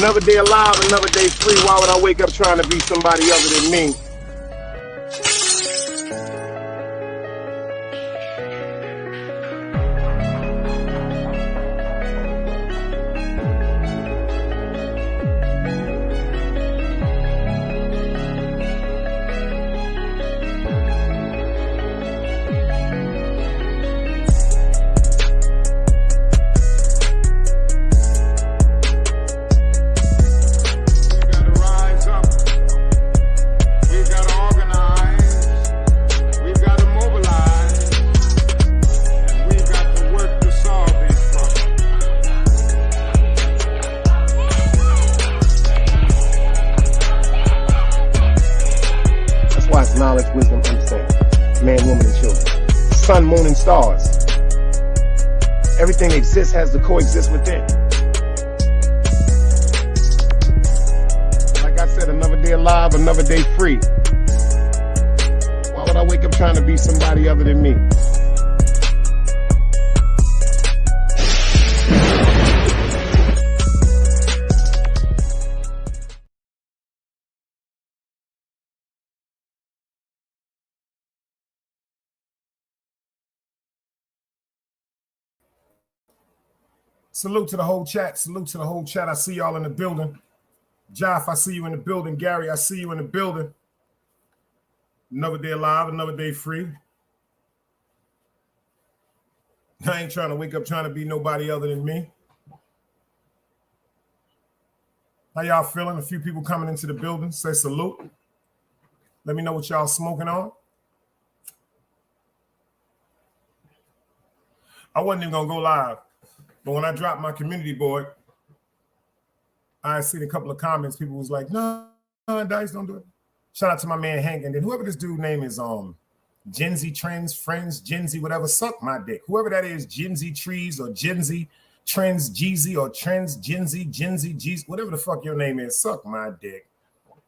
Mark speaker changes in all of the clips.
Speaker 1: Another day alive, another day free. Why would I wake up trying to be somebody other than me? Knowledge, wisdom, understanding. Man, woman, and children. Sun, moon, and stars. Everything that exists has to coexist within. Like I said, another day alive, another day free. Why would I wake up trying to be somebody other than me? Salute to the whole chat. Salute to the whole chat. I see y'all in the building. Joff, I see you in the building. Gary, I see you in the building. Another day alive, another day free. I ain't trying to wake up trying to be nobody other than me. How y'all feeling? A few people coming into the building. Say salute. Let me know what y'all smoking on. I wasn't even going to go live. But when I dropped my community board, I seen a couple of comments. People was like, no, Dice, don't do it. Shout out to my man Hank. And then whoever this dude name is, Gen Z Trends, Friends, Gen Z, whatever, suck my dick. Whoever that is, Gen Z Trees or Gen Z Trends, Jeezy or Trends, Gen Z, Jeezy, whatever the fuck your name is, suck my dick.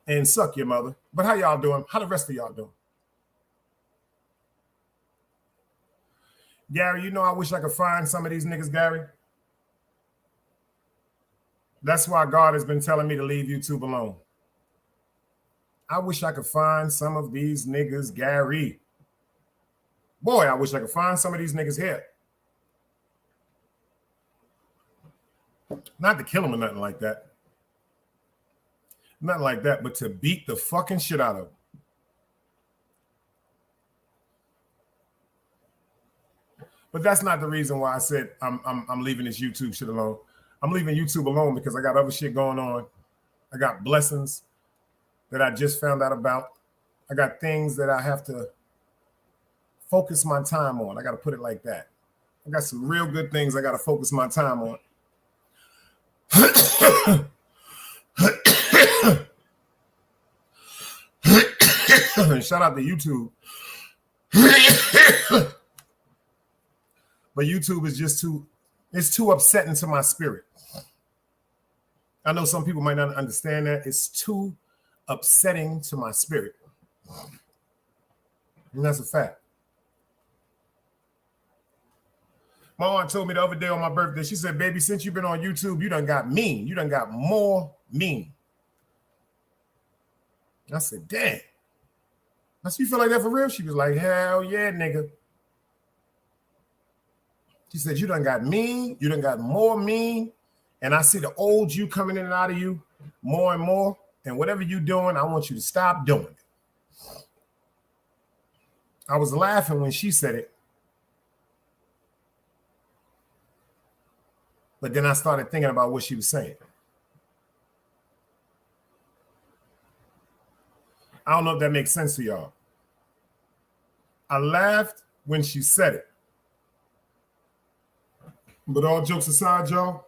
Speaker 1: And suck your mother. But how y'all doing? How the rest of y'all doing? Gary, you know I wish I could find some of these niggas, Gary. That's why God has been telling me to leave YouTube alone. I wish I could find some of these niggas, Gary. Boy, I wish I could find some of these niggas here. Not to kill them or nothing like that. Nothing like that, but to beat the fucking shit out of them. But that's not the reason why I said I'm leaving this YouTube shit alone. I'm leaving YouTube alone because I got other shit going on. I got blessings that I just found out about. I got things that I have to focus my time on. I got to put it like that. I got some real good things I got to focus my time on. Shout out to YouTube. But YouTube is just it's too upsetting to my spirit. I know some people might not understand that. It's too upsetting to my spirit. And that's a fact. My aunt told me the other day on my birthday, she said, baby, since you've been on YouTube, you done got mean. You done got more mean. I said, damn. I said, you feel like that for real? She was like, hell yeah, nigga. She said, you done got mean. You done got more mean. And I see the old you coming in and out of you more and more. And whatever you're doing, I want you to stop doing it. I was laughing when she said it. But then I started thinking about what she was saying. I don't know if that makes sense to y'all. I laughed when she said it. But all jokes aside, y'all,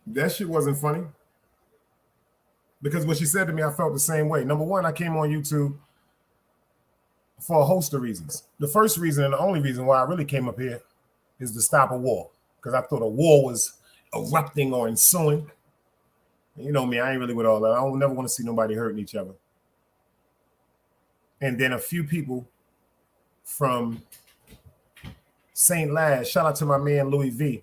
Speaker 1: that shit wasn't funny. Because what she said to me, I felt the same way. Number one, I came on YouTube for a host of reasons. The first reason and the only reason why I really came up here is to stop a war. Because I thought a war was erupting or ensuing. And you know me, I ain't really with all that. I don't never want to see nobody hurting each other. And then a few people from St. Laz, shout out to my man Louis V,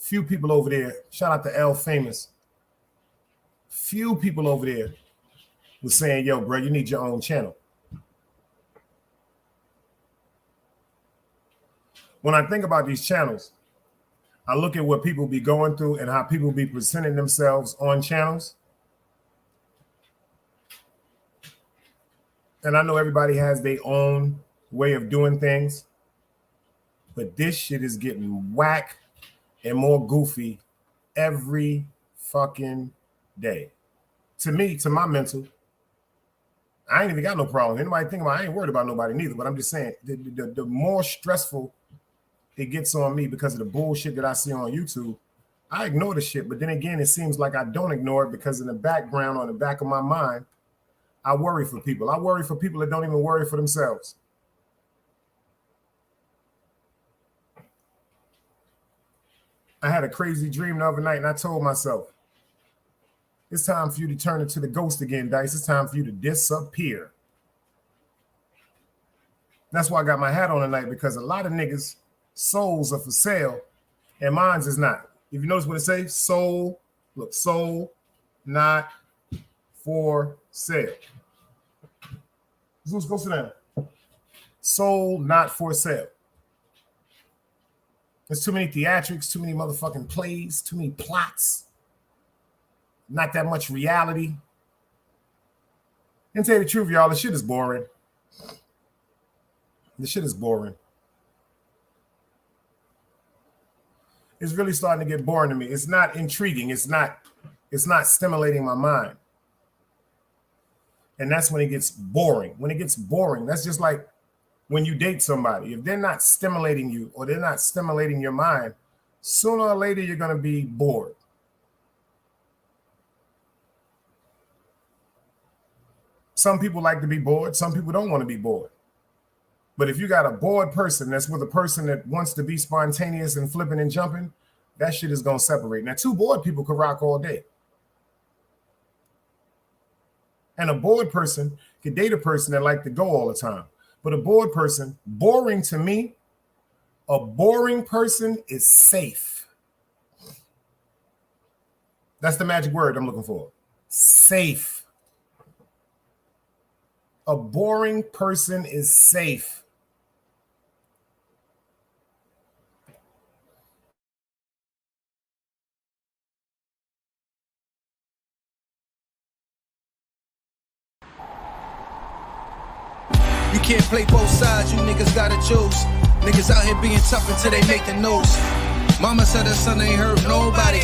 Speaker 1: few people over there, shout out to L Famous, few people over there was saying, yo, bro, you need your own channel. When I think about these channels, I look at what people be going through and how people be presenting themselves on channels. And I know everybody has their own way of doing things, but this shit is getting whack and more goofy every fucking day. To me, to my mental, I ain't even got no problem. Anybody think about, I ain't worried about nobody neither, but I'm just saying the more stressful it gets on me because of the bullshit that I see on YouTube, I ignore the shit. But then again, it seems like I don't ignore it because in the background, on the back of my mind, I worry for people. I worry for people that don't even worry for themselves. I had a crazy dream the other night and I told myself, it's time for you to turn into the ghost again, Dice. It's time for you to disappear. That's why I got my hat on tonight, because a lot of niggas' souls are for sale and mine's is not. If you notice what it says, soul, look, soul not for sale. Zeus, go sit down. Soul not for sale. There's too many theatrics, too many motherfucking plays, too many plots, not that much reality. And to tell you the truth, y'all, the shit is boring. The shit is boring. It's really starting to get boring to me. It's not intriguing. It's not stimulating my mind. And that's when it gets boring. When it gets boring, that's just like when you date somebody. If they're not stimulating you or they're not stimulating your mind, sooner or later you're going to be bored. Some people like to be bored. Some people don't want to be bored. But if you got a bored person that's with a person that wants to be spontaneous and flipping and jumping, that shit is going to separate. Now, two bored people could rock all day. And a bored person could date a person that like to go all the time. But a bored person, boring to me, a boring person is safe. That's the magic word I'm looking for. Safe. A boring person is safe.
Speaker 2: You can't play both sides, you niggas gotta choose. Niggas out here being tough until they make the news. Mama said her son ain't hurt nobody.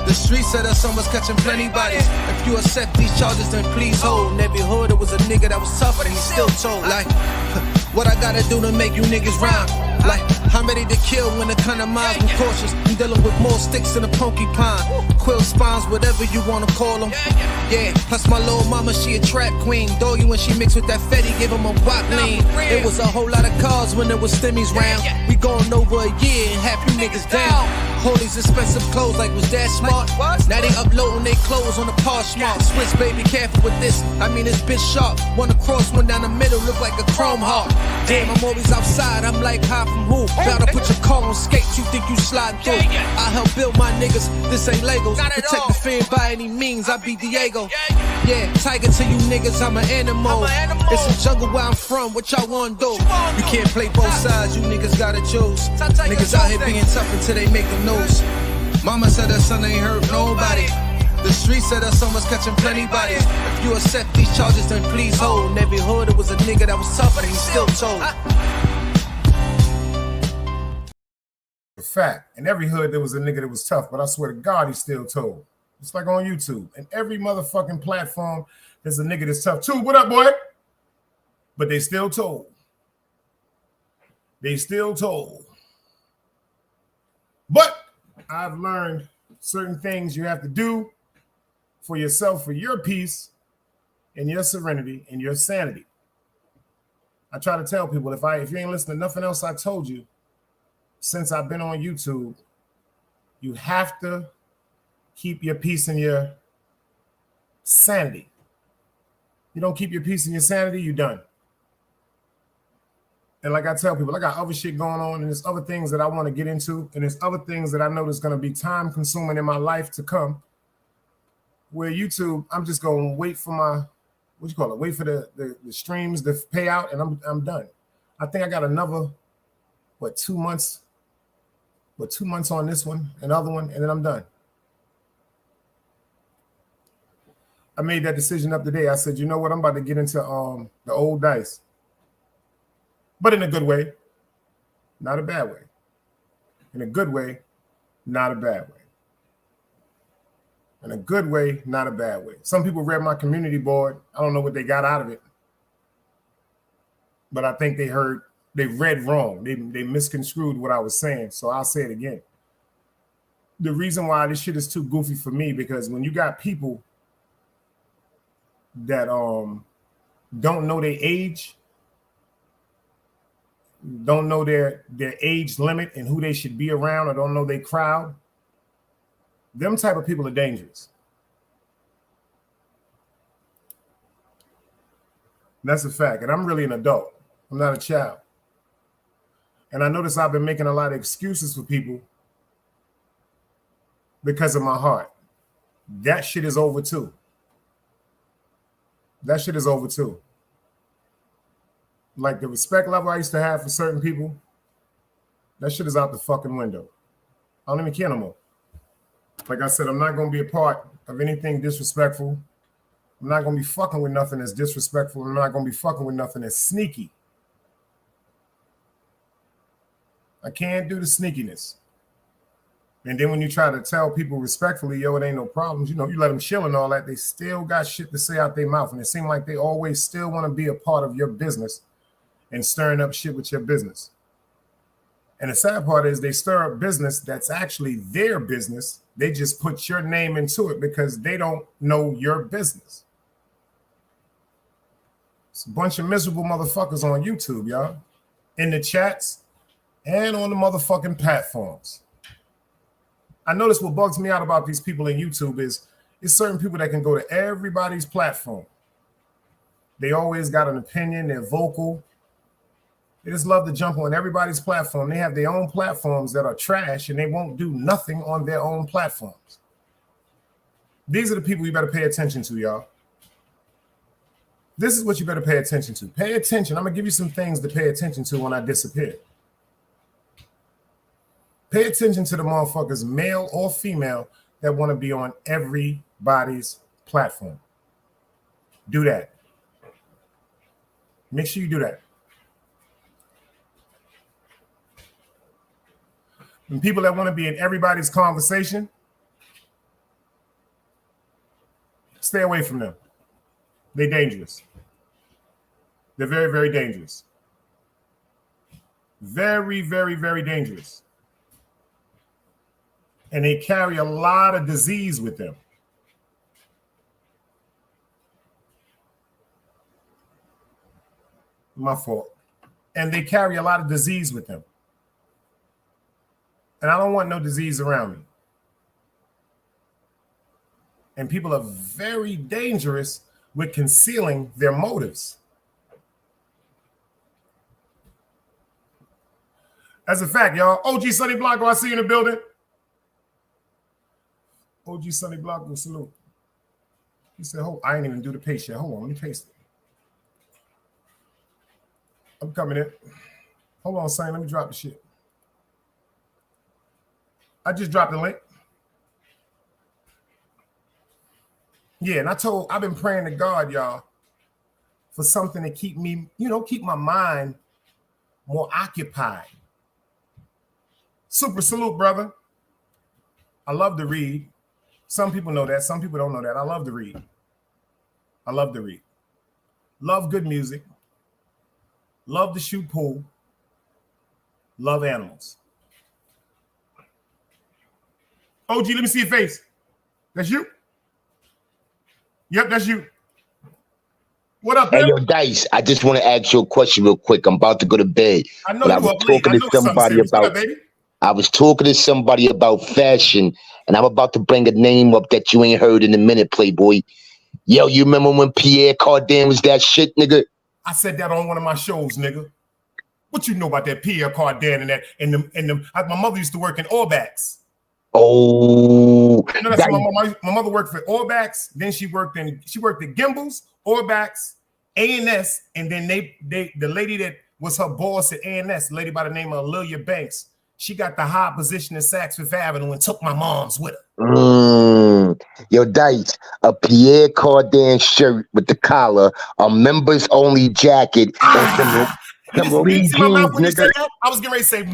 Speaker 2: The streets said her son was catching plenty bodies. If you accept these charges, then please hold. In every hood, it was a nigga that was tougher than he still told. Like, what I gotta do to make you niggas round? Like, I'm ready to kill when the kind of minds I'm cautious. I'm dealing with more sticks than a porcupine. Quill spines, whatever you wanna call them. Yeah, plus my little mama, she a trap queen. Doggy, when she mixed with that Fetty, gave him a wop lean. It was a whole lot of cars when there was stimmies round. We going over a year and half you niggas down. All these expensive clothes like was that smart? Now they uploading their clothes on the Poshmark. Swiss baby, careful with this. I mean this bitch sharp. One across, one down the middle, look like a chrome heart. Damn, I'm always outside. I'm like high from who? Bout to put your car on skates. You think you slide through? I help build my niggas. This ain't Legos. Protect the fan by any means. I be Diego. Yeah, tiger to you niggas. I'm an animal. It's a jungle where I'm from. What y'all wanna do? You can't play both sides. You niggas gotta choose. Niggas out here being tough until they make the news. Mama said her son ain't hurt nobody. The streets said her son was catching plenty bodies. If you accept these charges, then please hold. In every hood, it was a nigga that was tougher than he still told.
Speaker 1: A fact. In every hood, there was a nigga that was tough, but I swear to God, he still told. It's like on YouTube. And every motherfucking platform, there's a nigga that's tough too. What up, boy? But they still told. They still told. But I've learned certain things you have to do for yourself, for your peace and your serenity and your sanity. I try to tell people, if you ain't listening to nothing else I told you since I've been on YouTube, you have to keep your peace and your sanity. You don't keep your peace and your sanity, you're done. And like I tell people, I got other shit going on, and there's other things that I want to get into, and there's other things that I know that's going to be time consuming in my life to come. Where YouTube, I'm just going to wait for my, wait for the streams to pay out, and I'm done. I think I got another, 2 months? 2 months on this one, another one, and then I'm done. I made that decision up today. I said, you know what? I'm about to get into the old dice. But in a good way, not a bad way. In a good way, not a bad way. In a good way, not a bad way. Some people read my community board. I don't know what they got out of it. But I think they read wrong. They misconstrued what I was saying. So I'll say it again. The reason why this shit is too goofy for me, because when you got people that don't know their age, don't know their age limit and who they should be around, or don't know their crowd, them type of people are dangerous. That's a fact. And I'm really an adult. I'm not a child. And I notice I've been making a lot of excuses for people because of my heart. That shit is over too. That shit is over too. Like the respect level I used to have for certain people, that shit is out the fucking window. I don't even care no more. Like I said, I'm not going to be a part of anything disrespectful. I'm not going to be fucking with nothing that's disrespectful. I'm not going to be fucking with nothing that's sneaky. I can't do the sneakiness. And then when you try to tell people respectfully, yo, it ain't no problems, you let them chill and all that, they still got shit to say out their mouth. And it seems like they always still want to be a part of your business and stirring up shit with your business. And the sad part is they stir up business that's actually their business. They just put your name into it because they don't know your business. It's a bunch of miserable motherfuckers on YouTube, y'all. In the chats and on the motherfucking platforms. I notice what bugs me out about these people in YouTube is it's certain people that can go to everybody's platform. They always got an opinion. They're vocal. They just love to jump on everybody's platform. They have their own platforms that are trash, and they won't do nothing on their own platforms. These are the people you better pay attention to, y'all. This is what you better pay attention to. Pay attention. I'm going to give you some things to pay attention to when I disappear. Pay attention to the motherfuckers, male or female, that want to be on everybody's platform. Do that. Make sure you do that. And people that want to be in everybody's conversation, stay away from them. They're dangerous. They're very, very dangerous. Very, very, very dangerous. And they carry a lot of disease with them. My fault. And they carry a lot of disease with them. And I don't want no disease around me. And people are very dangerous with concealing their motives. As a fact, y'all, OG Sonny Blanco, I see you in the building. OG Sonny Blanco, salute. He said, "Oh, I ain't even do the paste yet. Hold on, let me paste it. I'm coming in. Hold on, Sonny, let me drop the shit. I just dropped the link. Yeah, and I've been praying to God, y'all, for something to keep me, keep my mind more occupied. Super salute, brother. I love to read. Some people know that. Some people don't know that. I love to read. I love to read. Love good music. Love to shoot pool. Love animals. OG, let me see your face. That's you? Yep, that's you. What up, man?
Speaker 3: Hey, yo, Dice, I just want to ask you a question real quick. I'm about to go to bed.
Speaker 1: I know you up late. I know somebody about, baby.
Speaker 3: I was talking to somebody about fashion, and I'm about to bring a name up that you ain't heard in a minute, Playboy. Yo, you remember when Pierre Cardin was that shit, nigga?
Speaker 1: I said that on one of my shows, nigga. What you know about that Pierre Cardin and them? My mother used to work in Orbex.
Speaker 3: Oh,
Speaker 1: you know, that's my mother worked for Orbex. Then she worked at Gimbals, Orbex, A&S, and then the lady that was her boss at A&S, a lady by the name of Lilia Banks. She got the high position in Saks Fifth Avenue and took my mom's with her.
Speaker 3: Yo, Dice, a Pierre Cardin shirt with the collar, a members only jacket, and some Lee jeans, nigga.
Speaker 1: I was getting ready to say,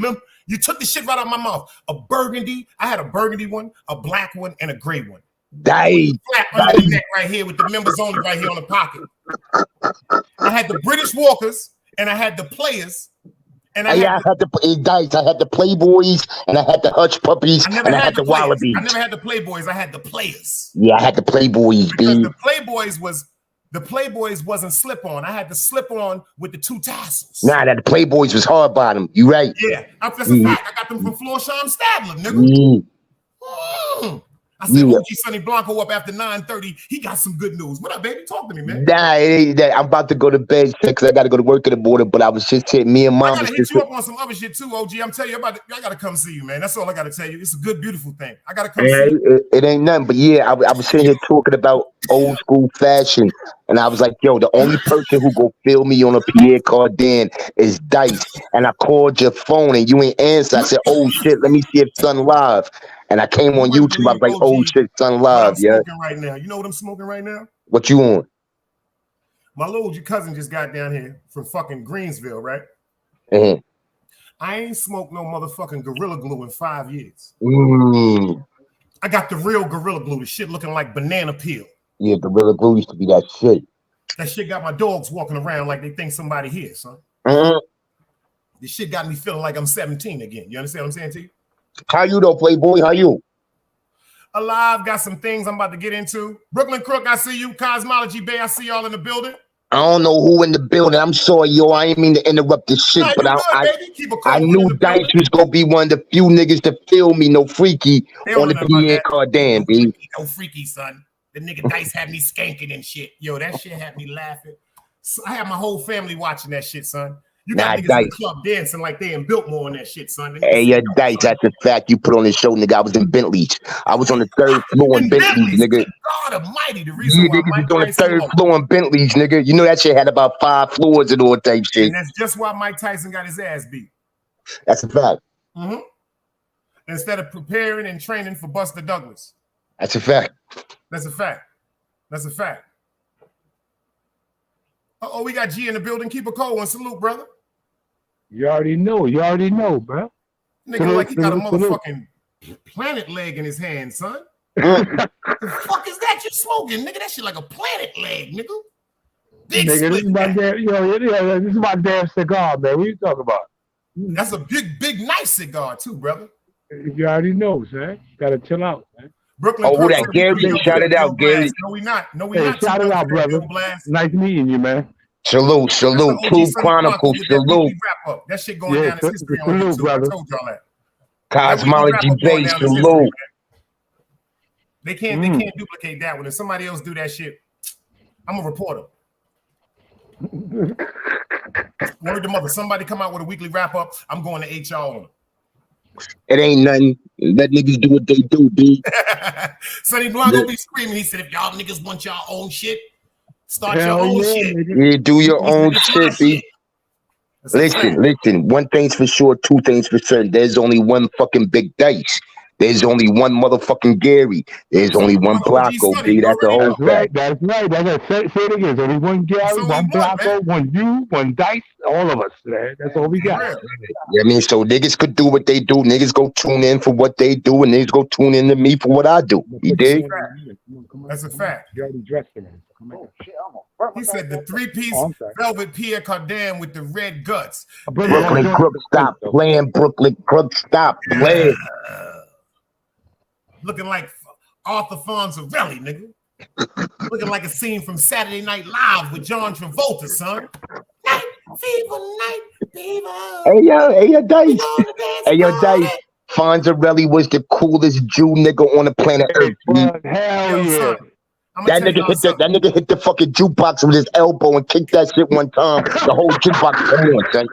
Speaker 1: you took the shit right out of my mouth. A burgundy, I had a burgundy one, a black one, and a gray one.
Speaker 3: Dice.
Speaker 1: Flat under the neck right here with the members only right here on the pocket. I had the British Walkers and I had the Players. And I had the
Speaker 3: Playboys and I had the Hush Puppies and I had the Wallabies.
Speaker 1: I never had the Playboys. I had the Players.
Speaker 3: Yeah, I had the Playboys.
Speaker 1: Because the Playboys wasn't slip on. I had the slip on with the two tassels.
Speaker 3: Nah, the Playboys was hard bottom. You right?
Speaker 1: Yeah, that's a fact. I got them from Florsheim Stabler, nigga. I said, OG Sonny Blanco up after 9:30. He got some good news. What up, baby? Talk to me, man.
Speaker 3: Nah, I'm about to go to bed because I got to go to work in the morning. But I was just saying, me and Mom.
Speaker 1: I got to hit you up on some other shit too, OG. I'm telling you about it. I got to come see you, man. That's all I got to tell you. It's a good, beautiful thing. I got to come see you.
Speaker 3: It ain't nothing. But yeah, I was sitting here talking about old school fashion. And I was like, yo, the only person who go feel me on a Pierre Cardin is Dice. And I called your phone and you ain't answer. I said, oh shit, let me see if Son live. And I came on YouTube. I was like, oh shit, Son live, yeah.
Speaker 1: Right now. You know what I'm smoking right now?
Speaker 3: What you on?
Speaker 1: My little cousin just got down here from fucking Greensville, right?
Speaker 3: Mm-hmm.
Speaker 1: I ain't smoked no motherfucking Gorilla Glue in 5 years.
Speaker 3: Mm.
Speaker 1: I got the real Gorilla Glue, the shit looking like banana peel.
Speaker 3: Yeah, Gorilla Glue used to be that shit.
Speaker 1: That shit got my dogs walking around like they think somebody here, son.
Speaker 3: Mm-hmm.
Speaker 1: This shit got me feeling like I'm 17 again. You understand what I'm saying to you?
Speaker 3: How you though, Playboy? How you?
Speaker 1: Alive, got some things I'm about to get into. Brooklyn Crook, I see you. Cosmology Bay, I see y'all in the building.
Speaker 3: I don't know who in the building. I'm sorry, yo. I ain't mean to interrupt this shit, but I knew Dice was gonna be one of the few niggas to feel me, no freaky on the Pierre Cardin, B.
Speaker 1: No freaky, son. The nigga Dice had me skanking and shit. Yo, that shit had me laughing. So I had my whole family watching that shit, son. You got niggas in the club dancing like they in Biltmore on that shit, son.
Speaker 3: Hey, Dice, that's a fact you put on the show, nigga. I was in Bentley's. I was on the 3rd floor in Bentley's, nigga.
Speaker 1: God almighty, the reason why
Speaker 3: niggas was on the 3rd floor in Bentley's, nigga. You know that shit had about 5 floors and all type shit.
Speaker 1: And that's just why Mike Tyson got his ass beat.
Speaker 3: That's a fact.
Speaker 1: Mm-hmm. Instead of preparing and training for Buster Douglas.
Speaker 3: That's a fact.
Speaker 1: That's a fact. That's a fact. Uh-oh, we got G in the building. Keep a cold one. Salute, brother.
Speaker 4: You already know, bro.
Speaker 1: Nigga, like he got a motherfucking planet leg in his hand, son. The fuck is that you smoking, nigga? That shit like a planet leg, nigga. Big
Speaker 4: nigga, this is my damn cigar, man. What you talking about?
Speaker 1: That's a big, nice cigar, too, brother.
Speaker 4: You already know, son. Gotta chill out, man.
Speaker 1: Brooklyn.
Speaker 3: Oh, that Gary, shout it out, Gary.
Speaker 1: No, we not.
Speaker 4: Shout it out, brother. Nice meeting you, man.
Speaker 3: Salute. Truth Chronicles, salute.
Speaker 1: That shit going down in history on YouTube.
Speaker 4: Brother.
Speaker 1: I told y'all that.
Speaker 3: Cosmology base, salute.
Speaker 1: They can't duplicate that one. If somebody else do that shit, I'm a reporter. Word to mother. Somebody come out with a weekly wrap up. I'm going to HR on them.
Speaker 3: It ain't nothing. Let niggas do what they do, B.
Speaker 1: Sonny Blanco be screaming. He said, if y'all niggas want y'all own shit, start your own shit.
Speaker 3: Yeah, do your own shit, B. Listen. One thing's for sure, two things for certain. There's only one fucking Big Dice. There's only one motherfucking Gary. There's only one Blanco, B. That's the whole fact.
Speaker 4: That's right. Say it again. There's only one Gary, one Blanco, one you, one Dice, all of us, man. That's all we got.
Speaker 3: Yeah, I mean, so niggas could do what they do. Niggas go tune in for what they do, and niggas go tune in to me for what I do. You dig?
Speaker 1: That's a fact.
Speaker 4: You already dressed him.
Speaker 1: He said the 3-piece velvet Pierre Cardin with the red guts.
Speaker 3: Brooklyn Crook, stop playing. Brooklyn Crook, stop playing.
Speaker 1: Looking like Arthur Fonzarelli, nigga. Looking like a scene from Saturday Night Live with John Travolta, son. Night fever.
Speaker 3: Hey yo, Dice. Hey yo, Dice. Fonzarelli was the coolest Jew nigga on the planet Earth.
Speaker 4: Hell yeah.
Speaker 3: That nigga hit the fucking jukebox with his elbow and kicked that shit one time. The whole jukebox, come on, son.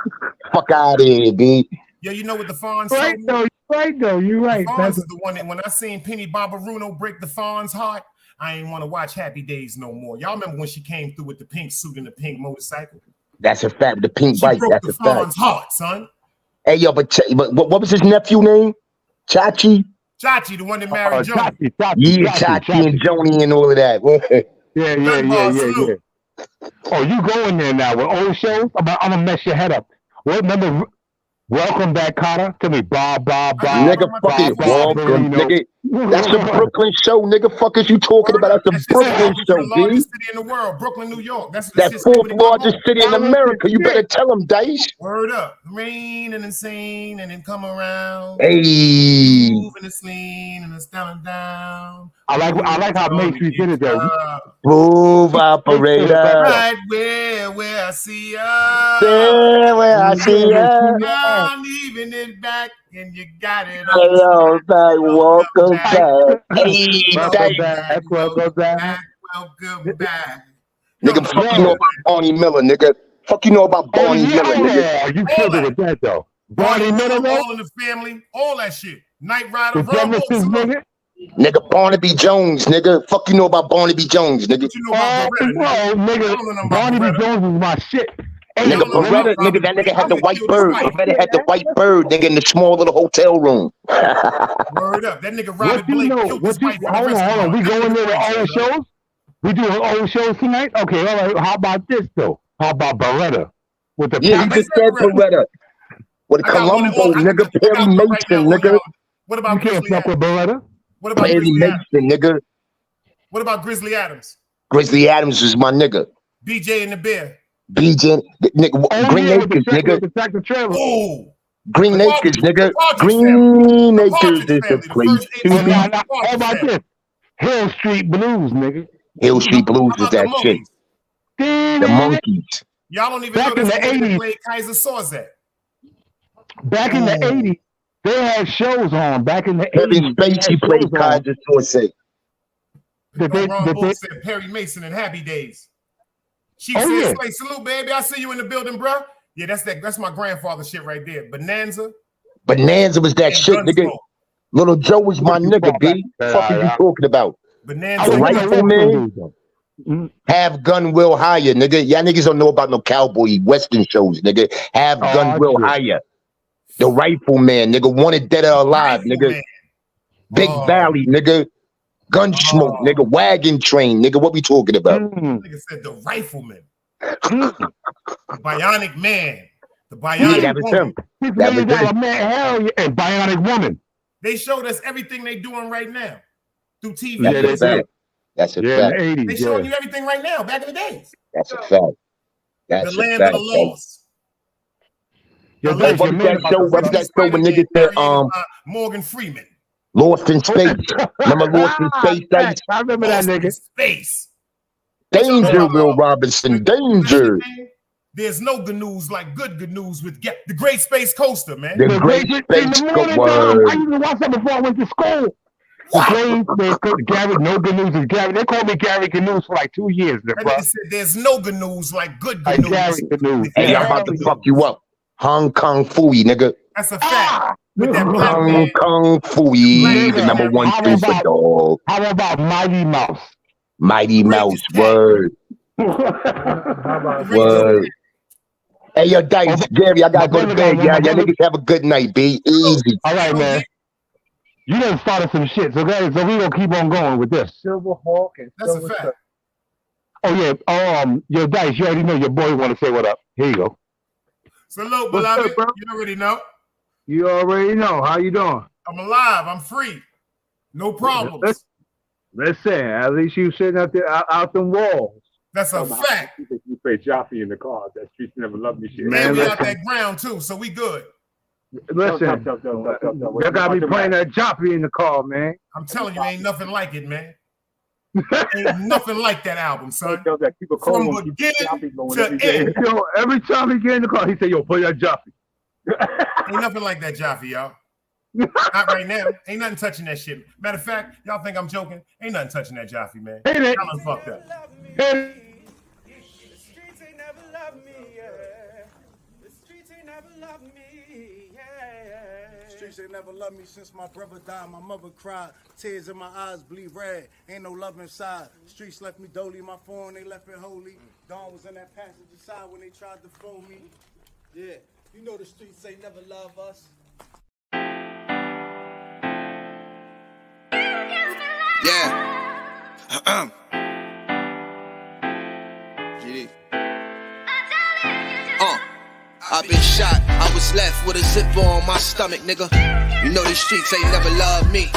Speaker 3: Fuck out of here, B.
Speaker 1: Yeah, you know what the Fonz
Speaker 4: Right though, you're right.
Speaker 1: Fonz
Speaker 4: That's
Speaker 1: is the one that when I seen Penny Barbaruno break the Fonz heart, I ain't want to watch Happy Days no more. Y'all remember when she came through with the pink suit and the pink motorcycle?
Speaker 3: That's a fact. The pink
Speaker 1: She
Speaker 3: bike.
Speaker 1: broke
Speaker 3: That's
Speaker 1: the
Speaker 3: a fact.
Speaker 1: Fonz heart, son.
Speaker 3: Hey, yo, but what was his nephew name? Chachi?
Speaker 1: Chachi, the one that married Joe.
Speaker 3: Yeah, Chachi and Joni and all of that.
Speaker 4: Yeah. Oh, you going there now with old shows? I'm gonna mess your head up. Well, remember, welcome back, Carter. Tell me, Bob.
Speaker 3: Nigga, fucking welcome, nigga. That's a Brooklyn show, nigga. Fuck is you talking about? That's a Brooklyn show,
Speaker 1: the
Speaker 3: B.
Speaker 1: largest city in the world, Brooklyn, New York. That's
Speaker 3: That fourth largest city in America. You better tell them, Dice.
Speaker 1: Word up. Rain and then sing and then come around.
Speaker 3: Hey.
Speaker 1: Moving and sling and then standing down.
Speaker 4: I like how Matrix did it though.
Speaker 3: Move, operator.
Speaker 1: Right where I see ya.
Speaker 3: There where I see ya.
Speaker 1: I'm leaving it back and you got it
Speaker 3: all back. Welcome back. Hey,
Speaker 4: Welcome back.
Speaker 1: Welcome back.
Speaker 3: Nigga, fuck you know about Barney Miller, nigga. Fuck you know about Barney Miller, nigga.
Speaker 4: You killed it with that though. Barney Miller,
Speaker 1: all in the family, all that shit. Night Rider,
Speaker 3: nigga, Barnaby Jones, nigga. Fuck you know about Barnaby Jones, nigga.
Speaker 1: You know about Beretta,
Speaker 4: nigga. Barnaby Jones is my shit.
Speaker 3: Hey, nigga, Beretta, nigga, that nigga had the white bird. Beretta had the white bird, nigga, in the small little hotel room.
Speaker 1: Word up. That nigga Robert Blake killed his wife.
Speaker 4: Hold on. We going there with old shows? We doing old shows tonight? Okay, all right. How about this, though? How about Beretta? With the
Speaker 3: you just said Beretta. With Columbo, nigga, Perry Mason, nigga.
Speaker 1: What about
Speaker 4: Grizzly Adams? Beretta?
Speaker 1: What about
Speaker 3: Perry Mason, nigga?
Speaker 1: What about Grizzly Adams?
Speaker 3: Grizzly Adams is my nigga.
Speaker 1: BJ and the Bear.
Speaker 3: BJ, nigga, Green Acres, nigga.
Speaker 1: Oh,
Speaker 3: Green Acres, nigga. Green Acres is the place to be.
Speaker 4: How about this? Hill Street Blues, nigga.
Speaker 3: Hill Street Blues is that shit. The Monkeys.
Speaker 1: Y'all don't even
Speaker 4: back
Speaker 1: know
Speaker 4: in the 80s.
Speaker 1: Played Kaiser Soze.
Speaker 4: Back in the 80s, they had shows on. Back in the 80s.
Speaker 3: Kevin Spacey played Kaiser Soze.
Speaker 1: Ron Bull said Perry Mason and Happy Days. She said, "Slay, salute, baby. I see you in the building, bro." Yeah, that's my grandfather shit right there. Bonanza
Speaker 3: was that shit, nigga. Little Joe was my nigga, B. What are you talking about?
Speaker 1: Bonanza,
Speaker 3: the Rifleman. Have Gun Will Hire, nigga. Y'all niggas don't know about no cowboy western shows, nigga. Have Gun Will Hire. The Rifleman, nigga. Wanted Dead or Alive, nigga. Big Valley, nigga. Gunsmoke, nigga. Wagon Train, nigga. What we talking about?
Speaker 1: Nigga said the Rifleman. The Bionic Man. The Bionic
Speaker 3: Woman.
Speaker 4: That was him. Man, hell yeah. And Bionic Woman.
Speaker 1: They showed us everything they doing right now through TV.
Speaker 3: That's a fact.
Speaker 1: They showing you everything right now, back in the days.
Speaker 3: That's a fact.
Speaker 1: That's the land of the lost.
Speaker 3: What was that show when niggas said
Speaker 1: Morgan Freeman?
Speaker 3: Lost in Space. Remember Lost in Space? Dice?
Speaker 4: I remember that nigga.
Speaker 1: Space.
Speaker 3: Danger, Will Robinson. Danger.
Speaker 1: There's no good news like good news with the Great Space Coaster, man.
Speaker 3: The Great Space Coaster.
Speaker 4: I used to watch that before I went to school. Gary, no good news is Gary. They called me Gary Good News for like 2 years.
Speaker 1: Bro. Said, there's no good news like good news.
Speaker 4: Gary Good News.
Speaker 3: Hey, I'm about to fuck you up. Hong Kong Fooey, nigga.
Speaker 1: That's a fact. With that
Speaker 3: Hong Kong Fooey, the number one super dog.
Speaker 4: How about Mighty Mouse?
Speaker 3: Mighty Mouse, word. Word. Hey, yo, Dice, Gary, I gotta go to bed. Y'all niggas have a good night, B. Easy.
Speaker 4: All right, man. You done started some shit, so guys, so we gonna keep on going with this.
Speaker 5: Silverhawk and
Speaker 1: that's a fact.
Speaker 4: Oh yeah, yo, Dice, you already know your boy want to say what up. Here you go.
Speaker 1: Salute, beloved. You already know.
Speaker 5: You already know. How you doing?
Speaker 1: I'm alive. I'm free. No problems.
Speaker 5: Listen, at least you sitting out there out them walls.
Speaker 1: That's a fact.
Speaker 6: You play Joffrey in the car. That streets never loved me shit.
Speaker 1: Man, we out that ground too, so we good.
Speaker 5: Listen, you got me playing that Joffrey in the car, man.
Speaker 1: I'm telling you, ain't nothing like it, man. Ain't nothing like that album, son. From beginning to end.
Speaker 5: Yo, every time he get in the car, he say, "Yo, play that Joffrey."
Speaker 1: Ain't nothing like that Joffrey, y'all. Not right now. Ain't nothing touching that shit. Matter of fact, y'all think I'm joking? Ain't nothing touching that Joffrey, man. Y'all done fucked up.
Speaker 7: never loved me, yeah.
Speaker 8: Streets ain't never loved me since my brother died. My mother cried, tears in my eyes bleed red. Ain't no love inside. Streets left me dolly, my phone they left it holy. Dawn was in that passenger side when they tried to phone me.
Speaker 7: Yeah, you know the streets ain't never love us.
Speaker 2: Yeah. GD. I've been shot, I was left with a zipper on my stomach, nigga. You know these streets ain't never loved me.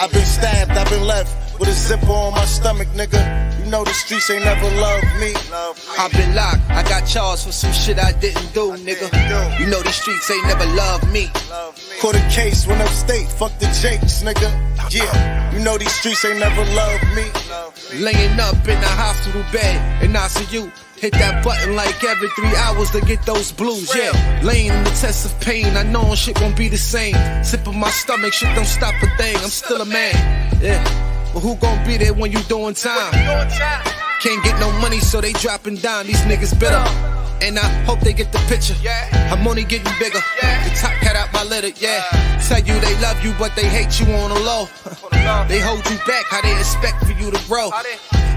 Speaker 8: I've been stabbed, I've been left with a zipper on my stomach, nigga. You know the streets ain't never loved me.
Speaker 2: I've been locked, I got charged for some shit I didn't do, nigga. You know these streets ain't never loved me.
Speaker 8: Caught a case, went upstate, fuck the Jakes, nigga. Yeah, you know these streets ain't never loved me.
Speaker 2: Laying up in the hospital bed in ICU. Hit that button like every 3 hours to get those blues, yeah. Laying in the test of pain, I know shit won't be the same. Sip of my stomach, shit don't stop a thing, I'm still a man, yeah. But who gon' be there when you doing time? Can't get no money, so they dropping down, these niggas bitter. And I hope they get the picture. I'm only getting bigger. The top cat out my litter, yeah. Tell you they love you, but they hate you on the low. They hold you back, how they expect for you to grow.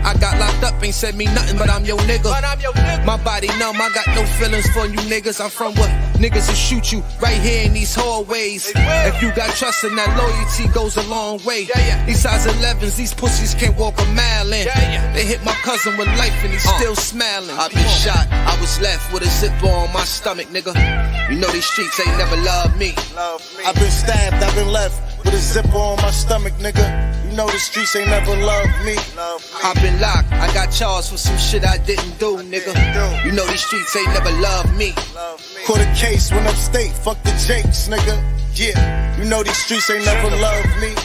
Speaker 2: I got locked up, ain't said me nothing, but I'm your nigga. My body numb, I got no feelings for you niggas. I'm from what niggas will shoot you right here in these hallways. If you got trust in that loyalty goes a long way. These size 11s, these pussies can't walk a mile in. They hit my cousin with life and he's still smiling. I've been shot, I was left with a zipper on my stomach, nigga. You know these streets ain't never loved me.
Speaker 8: I've been stabbed, I've been left with a zipper on my stomach, nigga. You know the streets ain't never loved me.
Speaker 2: I've been locked, I got charged for some shit I didn't do, nigga. You know these streets ain't never loved me.
Speaker 8: Caught a case, went upstate, fuck the Jakes, nigga. Yeah, you know these streets ain't never loved me.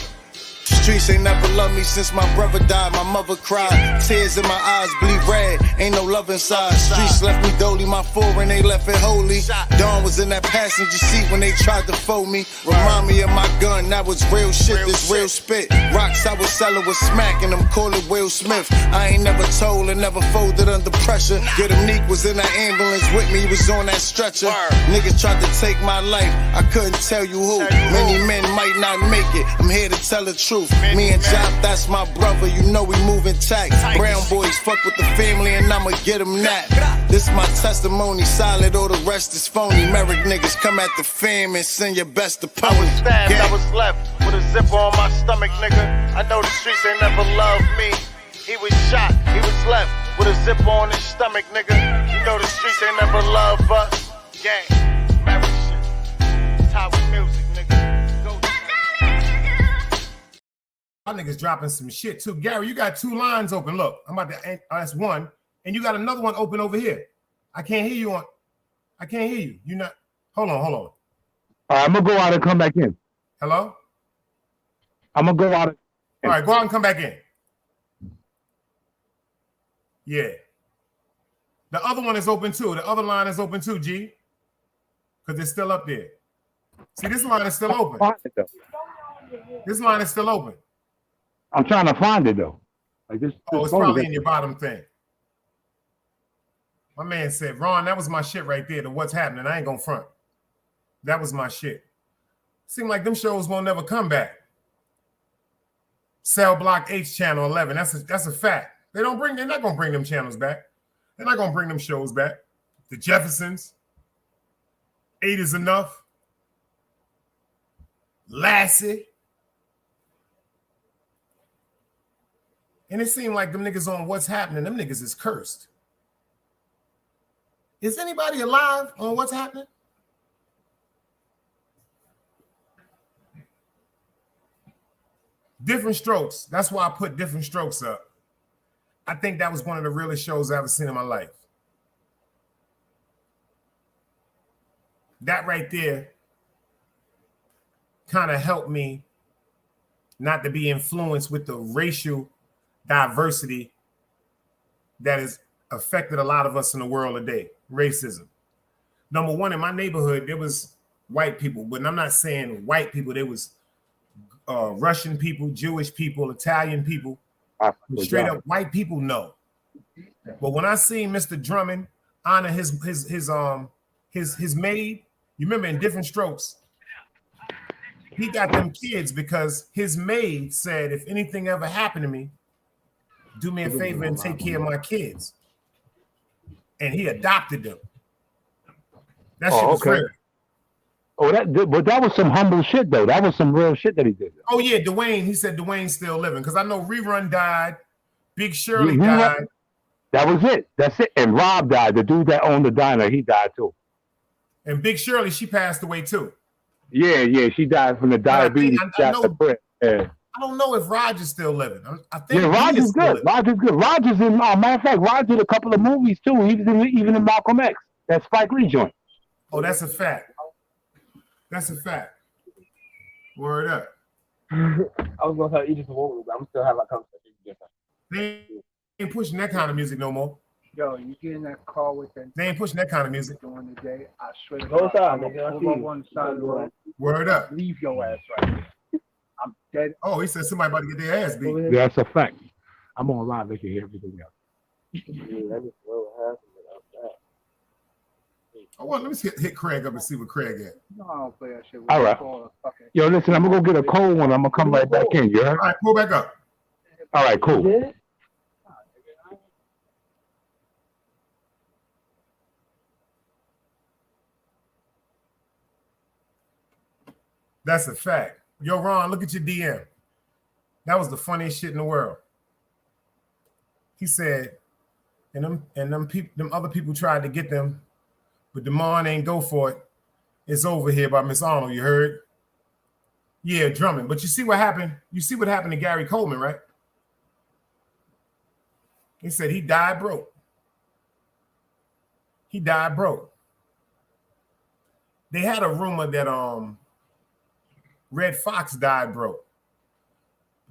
Speaker 8: Streets ain't never loved me since my brother died. My mother cried, tears in my eyes bleed red. Ain't no love inside. Streets left me dolly, my foreign they left it holy. Dawn was in that passenger seat when they tried to fold me. Remind me of my gun, that was real shit, this real spit. Rocks I was selling was smacking them, call it Will Smith. I ain't never told and never folded under pressure. Yeah, the Neek was in that ambulance with me, he was on that stretcher. Niggas tried to take my life, I couldn't tell you who. Many men might not make it, I'm here to tell the truth. Me and Job, that's my brother, you know we moving tight. Brown boys fuck with the family and I'ma get them that. This my testimony, solid, all the rest is phony. Merrick niggas come at the fam and send your best opponent. I was stabbed, I was left with a zipper on my stomach, nigga. I know the streets ain't never loved me. He was shot, he was left with a zipper on his stomach, nigga. You know the streets ain't never loved us. Gang, Merrick shit, Tower music, nigga. Go.
Speaker 1: My niggas dropping some shit too. Gary, you got 2 lines open. Look, I'm about to that's one. And you got another one open over here. I can't hear you. You're not. Hold on.
Speaker 4: All right, I'm gonna go out and come back in.
Speaker 1: Hello?
Speaker 4: I'm gonna go out.
Speaker 1: All right, go out and come back in. Yeah. The other one is open too. The other line is open too, G. Because it's still up there. See, this line is still open. This line is still open.
Speaker 4: I'm trying to find it though. Like this.
Speaker 1: It's probably in your bottom thing. My man said, Ron, that was my shit right there. The what's happening. I ain't gonna front. That was my shit. Seem like them shows won't never come back. Cell Block H Channel 11. That's a fact. They're not gonna bring them channels back. They're not gonna bring them shows back. The Jeffersons. 8 is Enough. Lassie. And it seemed like them niggas on What's Happening, them niggas is cursed. Is anybody alive on What's Happening? Different Strokes. That's why I put Different Strokes up. I think that was one of the realest shows I've ever seen in my life. That right there kind of helped me not to be influenced with the racial diversity that has affected a lot of us in the world today. Racism. Number one, in my neighborhood, there was white people, but I'm not saying white people. There was Russian people, Jewish people, Italian people. Straight up white people, no. But when I seen Mr. Drummond honor his his maid, you remember in Different Strokes, he got them kids because his maid said, if anything ever happened to me, do me a favor and take care of my kids. And he adopted them. That shit was crazy.
Speaker 4: Oh, but that was some humble shit though. That was some real shit that he did.
Speaker 1: Oh yeah, Dwayne. He said Dwayne's still living because I know Rerun died, Big Shirley died.
Speaker 4: That was it. That's it. And Rob died. The dude that owned the diner, he died too.
Speaker 1: And Big Shirley, she passed away too.
Speaker 4: Yeah, she died from the diabetes.
Speaker 1: I don't know if Roger's still living. I think
Speaker 4: Roger's good. Roger's good. Roger's in. Matter of fact, Roger did a couple of movies too. He was even in Malcolm X. That Spike Lee joint.
Speaker 1: Oh, that's a fact. That's a fact. Word up.
Speaker 5: I was gonna tell Edith to hold, but I'm still having a conversation.
Speaker 1: They ain't pushing that kind of music no more.
Speaker 5: Yo, you get in that car with them.
Speaker 1: They ain't pushing that kind of music.
Speaker 5: During the day, I swear to God, I'm gonna pull up on the side of the road.
Speaker 1: Word up.
Speaker 5: Leave your ass right here. I'm dead.
Speaker 1: Oh, he said somebody about to get their ass beat.
Speaker 4: That's a fact. I'm on live. They can hear everything else.
Speaker 1: Oh, well, let me hit Craig up and see what Craig at.
Speaker 5: No, I don't play that shit.
Speaker 4: All right. Yo, listen, I'm gonna go get a cold one. I'm gonna come right back in. You heard?
Speaker 1: All right, pull back up.
Speaker 4: All right, cool.
Speaker 1: That's a fact. Yo, Ron, look at your DM. That was the funniest shit in the world. He said, and them other people tried to get them, but Demond ain't go for it. It's over here by Miss Arnold, you heard? Yeah, drumming. But you see what happened? You see what happened to Gary Coleman, right? He said he died broke. He died broke. They had a rumor that Red Fox died broke.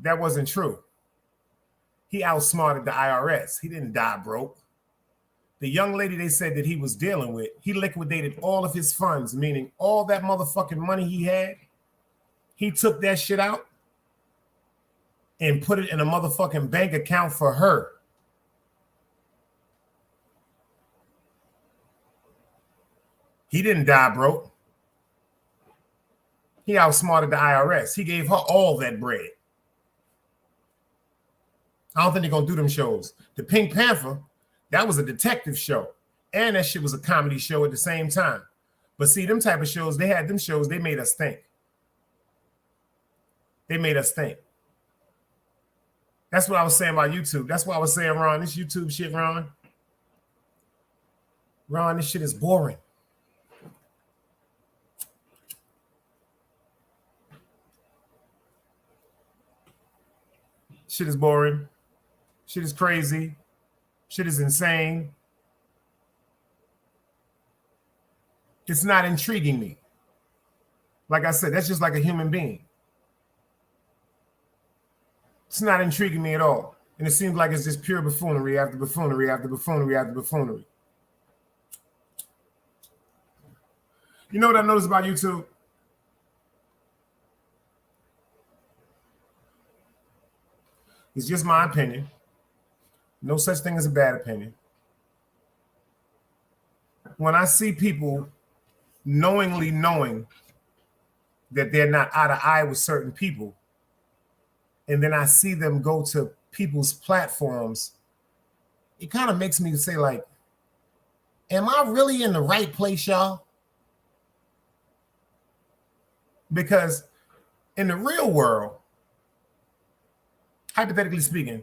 Speaker 1: That wasn't true. He outsmarted the IRS. He didn't die broke. The young lady they said that he was dealing with, he liquidated all of his funds, meaning all that motherfucking money he had. He took that shit out and put it in a motherfucking bank account for her. He didn't die broke. He outsmarted the IRS. He gave her all that bread. I don't think they're going to do them shows. The Pink Panther, that was a detective show. And that shit was a comedy show at the same time. But see, them type of shows, they had them shows, they made us think. They made us think. That's what I was saying about YouTube. That's why I was saying, Ron, this YouTube shit, Ron, this shit is boring. Shit is boring. Shit is crazy. Shit is insane. It's not intriguing me. Like I said, that's just like a human being. It's not intriguing me at all. And it seems like it's just pure buffoonery after buffoonery after buffoonery after buffoonery. You know what I noticed about YouTube? It's just my opinion. No such thing as a bad opinion. When I see people knowingly knowing that they're not eye to eye with certain people, and then I see them go to people's platforms, it kind of makes me say, like, am I really in the right place, y'all? Because in the real world, hypothetically speaking,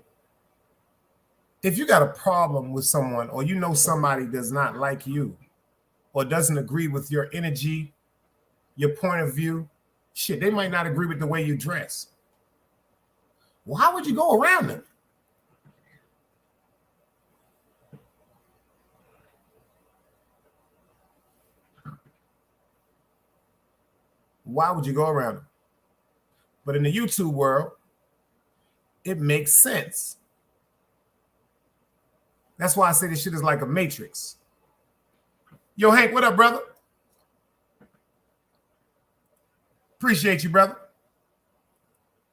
Speaker 1: if you got a problem with someone or you know somebody does not like you or doesn't agree with your energy, your point of view, shit, they might not agree with the way you dress. Why would you go around them? Why would you go around them? But in the YouTube world, it makes sense. That's why I say this shit is like a matrix. Yo, Hank, what up, brother? Appreciate you, brother.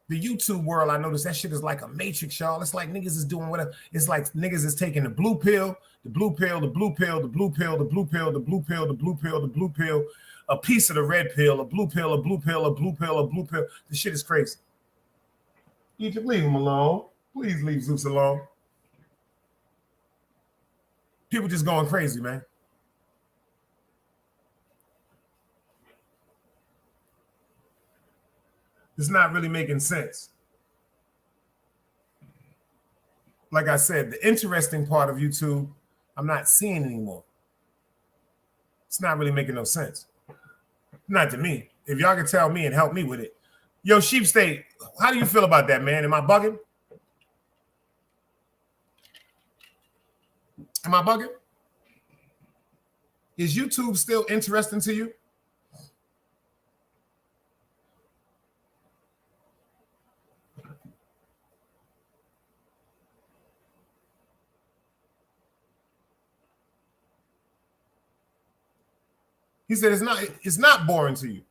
Speaker 1: The YouTube world, I noticed that shit is like a matrix, y'all. It's like niggas is doing whatever. It's like niggas is taking the blue pill, the blue pill, the blue pill, the blue pill, the blue pill, the blue pill, the blue pill, the blue pill, a piece of the red pill, a blue pill, a blue pill, a blue pill, a blue pill. The shit is crazy. Egypt, leave him alone. Please leave Zeus alone. People just going crazy, man. It's not really making sense. Like I said, the interesting part of YouTube, I'm not seeing anymore. It's not really making no sense. Not to me. If y'all can tell me and help me with it. Yo, Sheep State, how do you feel about that, man? Am I bugging? Am I bugging? Is YouTube still interesting to you? He said it's not boring to you.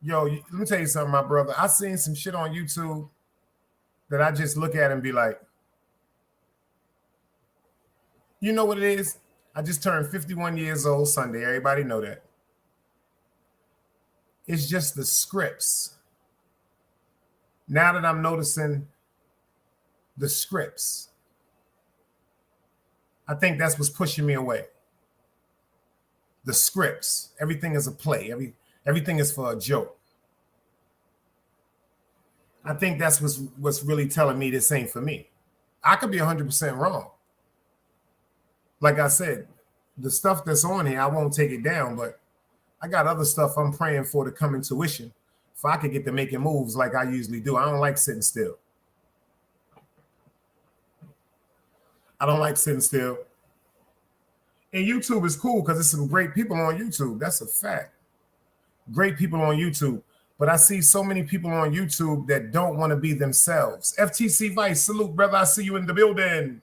Speaker 1: Yo, let me tell you something, my brother. I seen some shit on YouTube that I just look at and be like, you know what it is? I just turned 51 years old Sunday. Everybody know that. It's just the scripts. Now that I'm noticing the scripts, I think that's what's pushing me away. The scripts. Everything is a play. Everything is for a joke. I think that's what's really telling me this ain't for me. I could be 100% wrong. Like I said, the stuff that's on here, I won't take it down, but I got other stuff I'm praying for to come into fruition if I could get to making moves like I usually do. I don't like sitting still. I don't like sitting still. And YouTube is cool because there's some great people on YouTube. That's a fact. Great people on YouTube. But I see so many people on YouTube that don't want to be themselves. FTC Vice, salute, brother. I see you in the building.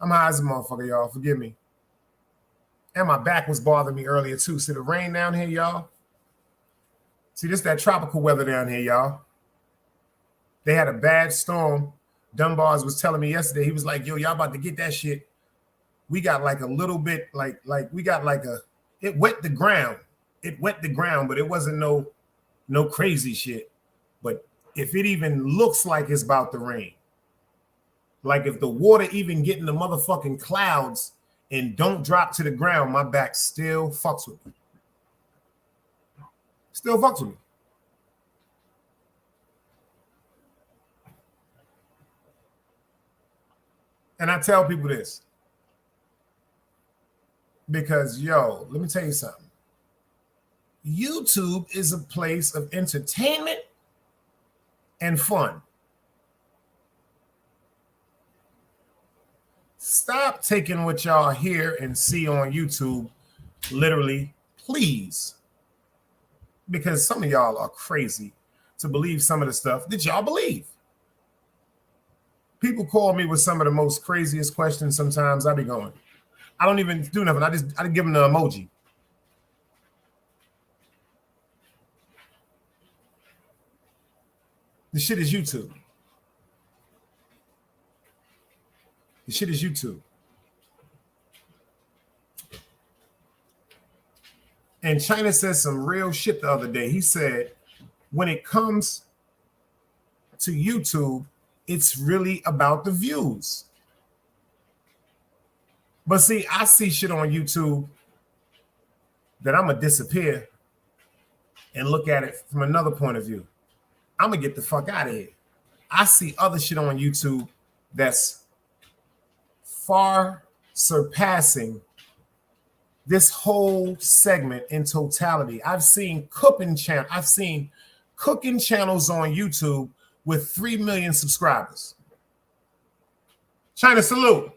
Speaker 1: I'm high as a motherfucker, y'all. Forgive me. And my back was bothering me earlier, too. See the rain down here, y'all? See, this that tropical weather down here, y'all. They had a bad storm. Dunbars was telling me yesterday. He was like, yo, y'all about to get that shit. We got like a little bit, like we got like it wet the ground. It wet the ground, but it wasn't no crazy shit. But if it even looks like it's about to rain, like if the water even get in the motherfucking clouds and don't drop to the ground, my back still fucks with me. Still fucks with me. And I tell people this because, yo, let me tell you something. YouTube is a place of entertainment and fun. Stop taking what y'all hear and see on YouTube literally, please. Because some of y'all are crazy to believe some of the stuff that y'all believe. People call me with some of the most craziest questions sometimes. I be going, I don't even do nothing. I just give them the emoji. The shit is YouTube. The shit is YouTube. And China said some real shit the other day. He said, when it comes to YouTube, it's really about the views. But see, I see shit on YouTube that I'm going to disappear and look at it from another point of view. I'm going to get the fuck out of here. I see other shit on YouTube that's far surpassing this whole segment in totality. I've seen cooking channels on YouTube with 3 million subscribers. China, salute.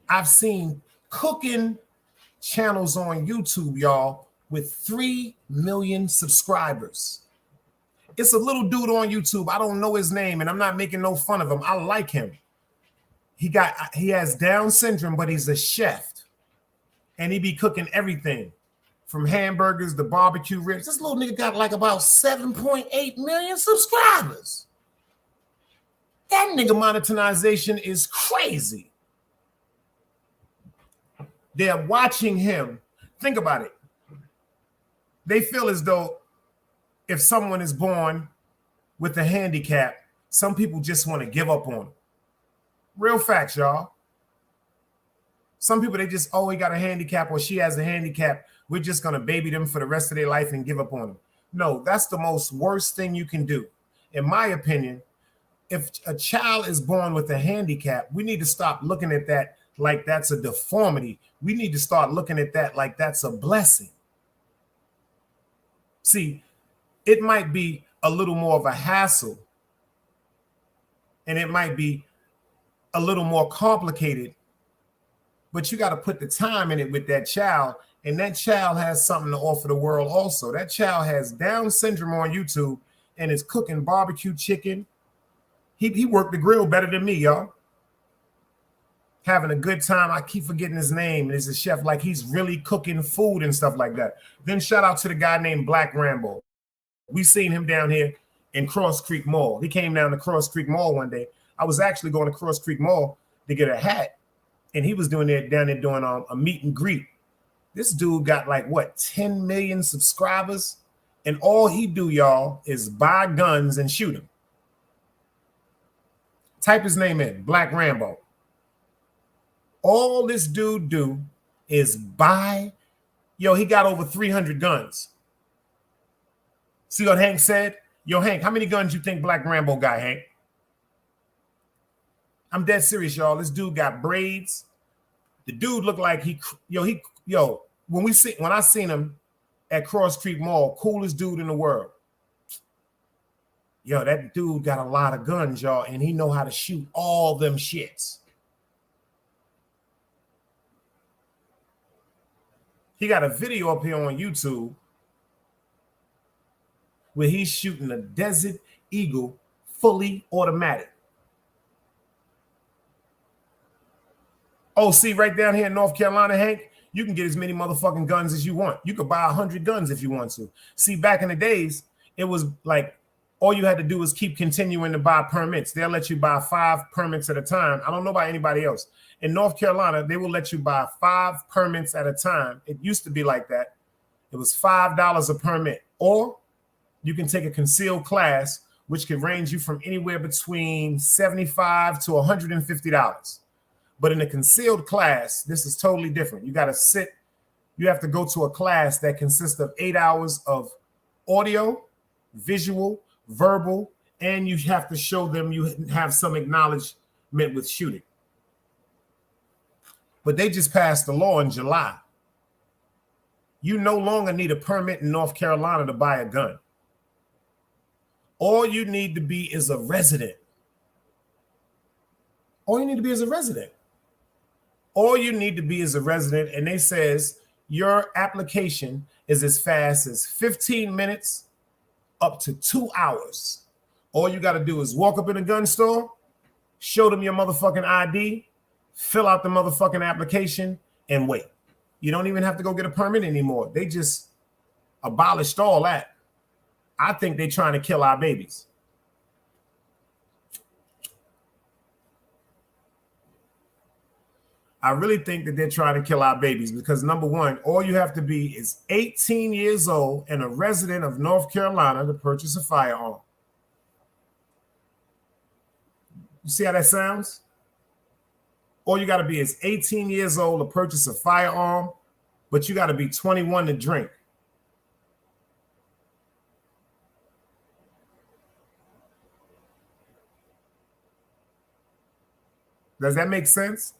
Speaker 1: I've seen cooking channels on YouTube, y'all, with 3 million subscribers. It's a little dude on YouTube. I don't know his name, and I'm not making no fun of him. I like him. He has Down syndrome, but he's a chef, and he be cooking everything from hamburgers to barbecue ribs. This little nigga got like about 7.8 million subscribers. That nigga monetization is crazy. They're watching him. Think about it. They feel as though if someone is born with a handicap, some people just want to give up on them. Real facts, y'all. Some people, they just, oh, he got a handicap or she has a handicap. We're just going to baby them for the rest of their life and give up on them. No, that's the most worst thing you can do. In my opinion, if a child is born with a handicap, we need to stop looking at that like that's a deformity. We need to start looking at that like that's a blessing. See, it might be a little more of a hassle, and it might be a little more complicated, but you got to put the time in it with that child, and that child has something to offer the world also. That child has Down syndrome on YouTube and is cooking barbecue chicken. He worked the grill better than me, y'all. Having a good time. I keep forgetting his name. He's a chef, like he's really cooking food and stuff like that. Then shout out to the guy named Black Rambo. We seen him down here in Cross Creek Mall. He came down to Cross Creek Mall one day. I was actually going to Cross Creek Mall to get a hat, and he was down there doing a meet and greet. This dude got like, what, 10 million subscribers? And all he do, y'all, is buy guns and shoot them. Type his name in, Black Rambo. All this dude do is buy. Yo, he got over 300 guns. See what Hank said? Yo, Hank, how many guns you think Black Rambo got, Hank? I'm dead serious, y'all. This dude got braids. The dude looked like when I seen him at Cross Creek Mall, coolest dude in the world. Yo, that dude got a lot of guns, y'all, and he know how to shoot all them shits. He got a video up here on YouTube where he's shooting a Desert Eagle fully automatic. Oh, see, right down here in North Carolina, Hank, you can get as many motherfucking guns as you want. You could buy 100 guns if you want to. See, back in the days, it was like all you had to do was keep continuing to buy permits. They'll let you buy 5 permits at a time. I don't know about anybody else. In North Carolina, they will let you buy 5 permits at a time. It used to be like that. It was $5 a permit. Or you can take a concealed class, which can range you from anywhere between $75 to $150. But in a concealed class, this is totally different. You got to sit. You have to go to a class that consists of 8 hours of audio, visual, verbal, and you have to show them you have some acknowledgement with shooting. But they just passed the law in July. You no longer need a permit in North Carolina to buy a gun. All you need to be is a resident. All you need to be is a resident. All you need to be is a resident, and they says your application is as fast as 15 minutes up to 2 hours. All you got to do is walk up in a gun store, show them your motherfucking ID, fill out the motherfucking application, and wait. You don't even have to go get a permit anymore. They just abolished all that. I think they're trying to kill our babies. I really think that they're trying to kill our babies because, number one, all you have to be is 18 years old and a resident of North Carolina to purchase a firearm. You see how that sounds? All you got to be is 18 years old to purchase a firearm, but you got to be 21 to drink. Does that make sense?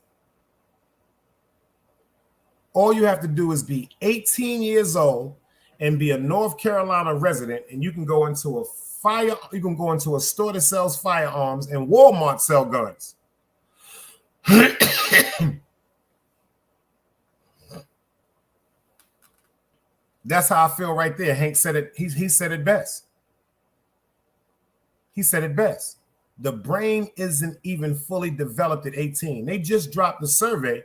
Speaker 1: All you have to do is be 18 years old and be a North Carolina resident, and you can go into a store that sells firearms, and Walmart sell guns. That's how I feel right there. Hank said it. He said it best. He said it best. The brain isn't even fully developed at 18. They just dropped the survey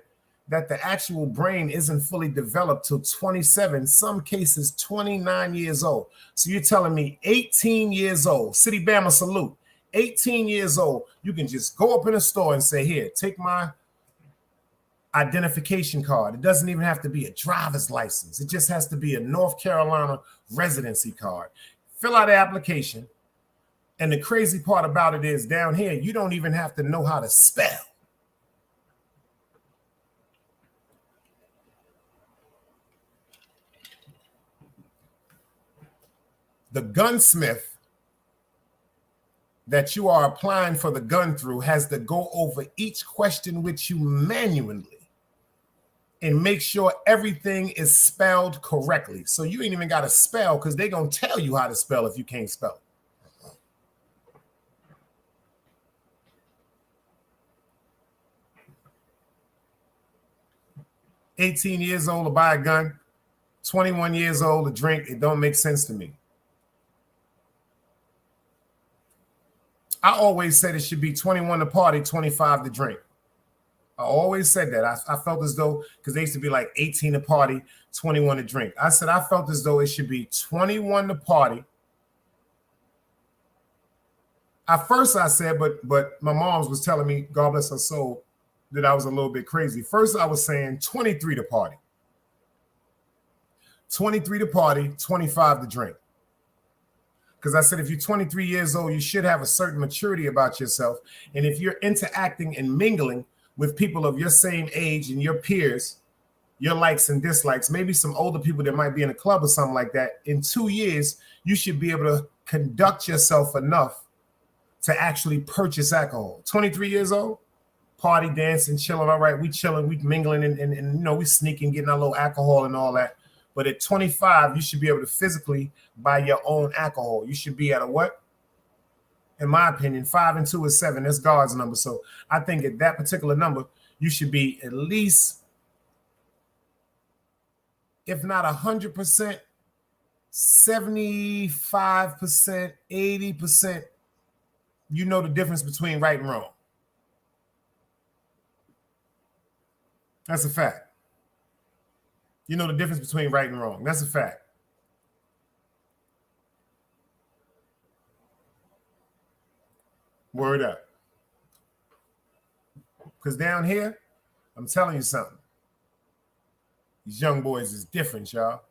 Speaker 1: that the actual brain isn't fully developed till 27, some cases 29 years old. So you're telling me 18 years old, City Bama salute, 18 years old, you can just go up in a store and say, here, take my identification card. It doesn't even have to be a driver's license. It just has to be a North Carolina residency card. Fill out the application. And the crazy part about it is down here, you don't even have to know how to spell. The gunsmith that you are applying for the gun through has to go over each question with you manually and make sure everything is spelled correctly. So you ain't even got to spell because they're going to tell you how to spell if you can't spell. 18 years old to buy a gun, 21 years old to drink, it don't make sense to me. I always said it should be 21 to party, 25 to drink. I always said that. I felt as though, because they used to be like 18 to party, 21 to drink. I said I felt as though it should be 21 to party. At first I said, but my mom's was telling me, God bless her soul, that I was a little bit crazy. First I was saying 23 to party. 23 to party, 25 to drink. Because I said, if you're 23 years old, you should have a certain maturity about yourself. And if you're interacting and mingling with people of your same age and your peers, your likes and dislikes, maybe some older people that might be in a club or something like that, in 2 years, you should be able to conduct yourself enough to actually purchase alcohol. 23 years old, party, dancing, chilling. All right, we chilling, we mingling, and you know, we sneaking, getting our little alcohol and all that. But at 25, you should be able to physically buy your own alcohol. You should be at a what? In my opinion, 5 and 2 is 7. That's God's number. So I think at that particular number, you should be at least, if not 100%, 75%, 80%, you know the difference between right and wrong. That's a fact. You know the difference between right and wrong. That's a fact. Word up. Because down here, I'm telling you something. These young boys is different, y'all.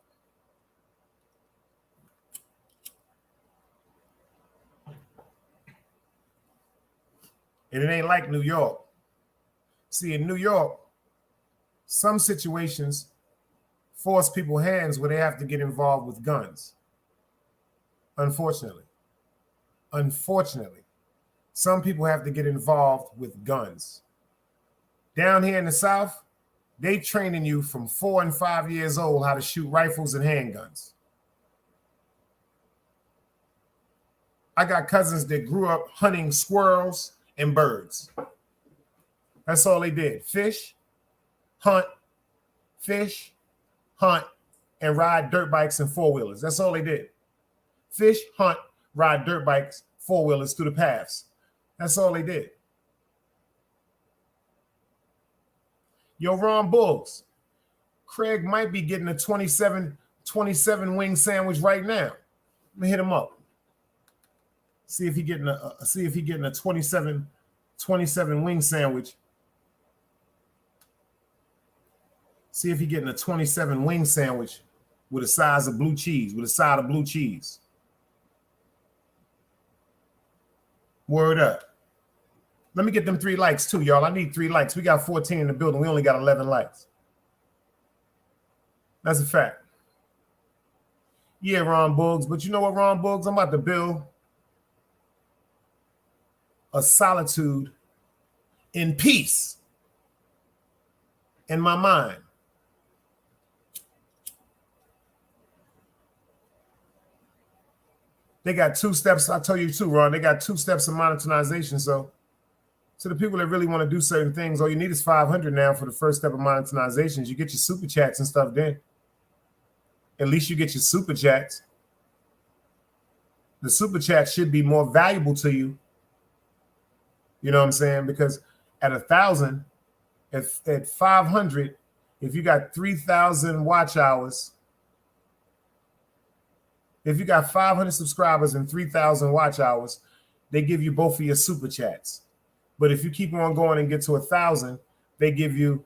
Speaker 1: And it ain't like New York. See, in New York, some situations force people hands where they have to get involved with guns. Unfortunately, some people have to get involved with guns. Down here in the South, they training you from 4 and 5 years old how to shoot rifles and handguns. I got cousins that grew up hunting squirrels and birds. That's all they did. Fish, hunt, and ride dirt bikes and four-wheelers. That's all they did. Fish, hunt, ride dirt bikes, four-wheelers through the paths. That's all they did. Yo, Ron Buggs, Craig might be getting a 27 wing sandwich right now. Let me hit him up. See if he getting a 27 wing sandwich. See if he getting a 27 wing sandwich with a size of blue cheese, with a side of blue cheese. Word up. Let me get them 3 likes too, y'all. I need 3 likes. We got 14 in the building. We only got 11 likes. That's a fact. Yeah, Ron Buggs. But you know what, Ron Buggs? I'm about to build a solitude in peace in my mind. They got 2 steps. I tell you too, Ron. They got 2 steps of monetization. So the people that really want to do certain things, all you need is 500 now for the first step of monetization. You get your super chats and stuff then. At least you get your super chats. The super chat should be more valuable to you. You know what I'm saying? Because at 1,000, At 500, if you got 3,000 watch hours, if you got 500 subscribers and 3,000 watch hours, they give you both of your super chats. But if you keep on going and get to 1,000, they give you,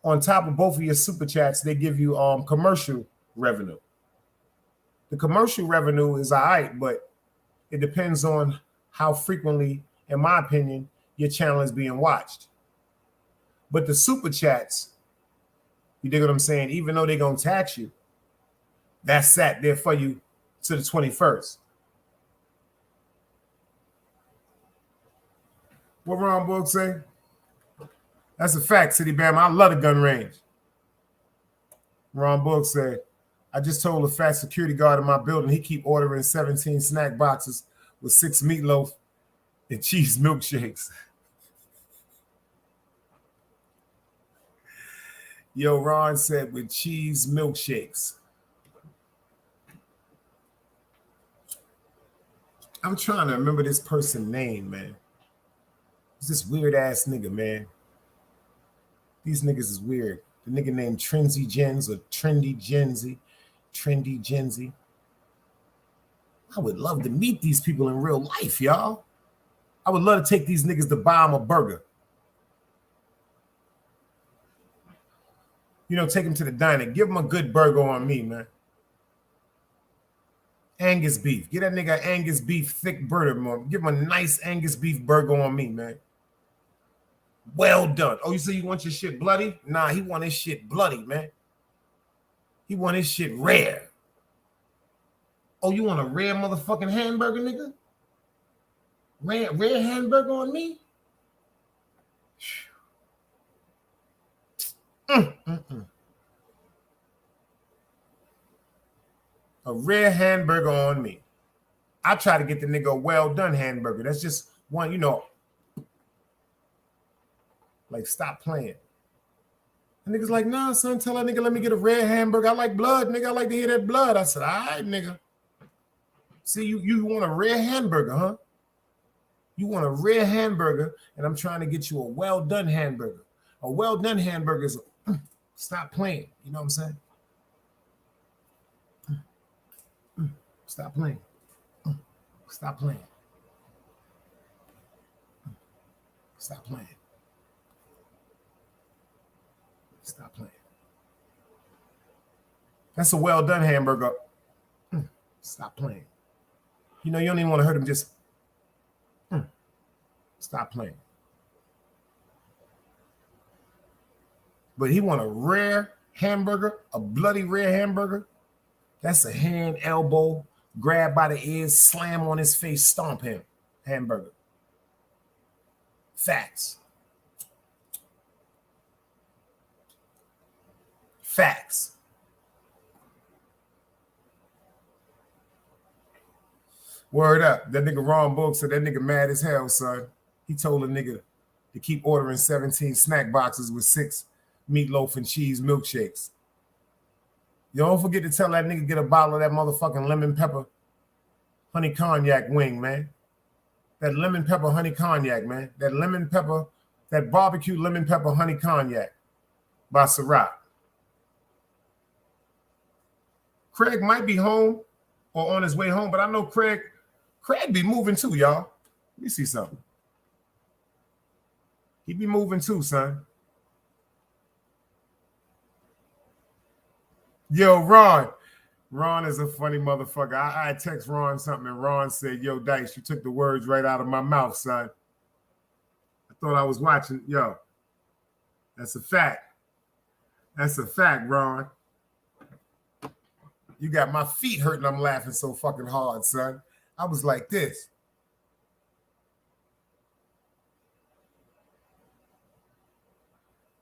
Speaker 1: on top of both of your super chats, they give you commercial revenue. The commercial revenue is all right, but it depends on how frequently, in my opinion, your channel is being watched. But the super chats, you dig what I'm saying? Even though they're going to tax you, that's sat there for you to the 21st. What Ron Book say? That's a fact, City Bam. I love the gun range. Ron Book said, I just told a fat security guard in my building he keep ordering 17 snack boxes with 6 meatloaf and cheese milkshakes. Yo, Ron said with cheese milkshakes. I'm trying to remember this person's name, man. It's this weird ass nigga, man. These niggas is weird. The nigga named Trenzy Jens or Trendy Genzy. Trendy Genzy. I would love to meet these people in real life, y'all. I would love to take these niggas to buy them a burger. You know, take them to the diner. Give them a good burger on me, man. Angus beef. Get that nigga Angus beef thick burger, man. Give him a nice Angus beef burger on me, man. Well done. Oh, you say you want your shit bloody? Nah, he want his shit bloody, man. He want his shit rare. Oh, you want a rare motherfucking hamburger, nigga? Rare hamburger on me? A rare hamburger on me. I try to get the nigga a well done hamburger. That's just one, you know. Like, stop playing. The nigga's like, nah, son, tell that nigga, let me get a rare hamburger. I like blood, nigga. I like to hear that blood. I said, all right, nigga. See, you want a rare hamburger, huh? You want a rare hamburger, and I'm trying to get you a well done hamburger. A well done hamburger is stop playing. You know what I'm saying? Stop playing. Stop playing. Stop playing. Stop playing. That's a well done hamburger. Stop playing. You know, you don't even want to hurt him. Just stop playing. But he want a rare hamburger, a bloody rare hamburger. That's a hand, elbow, grab by the ears, slam on his face, stomp him. Hamburger. Facts. Facts. Word up. That nigga Ron Book said that nigga mad as hell, son. He told a nigga to keep ordering 17 snack boxes with 6 meatloaf and cheese milkshakes. You don't forget to tell that nigga get a bottle of that motherfucking lemon pepper honey cognac wing, man. That lemon pepper honey cognac, man. That lemon pepper, that barbecue lemon pepper honey cognac by Ciroc. Craig might be home or on his way home, but I know Craig be moving too, y'all. Let me see something. He be moving too, son. Yo, Ron. Ron is a funny motherfucker. I text Ron something, and Ron said, yo, Dice, you took the words right out of my mouth, son. I thought I was watching. Yo, that's a fact. That's a fact, Ron. You got my feet hurting. I'm laughing so fucking hard, son. I was like this.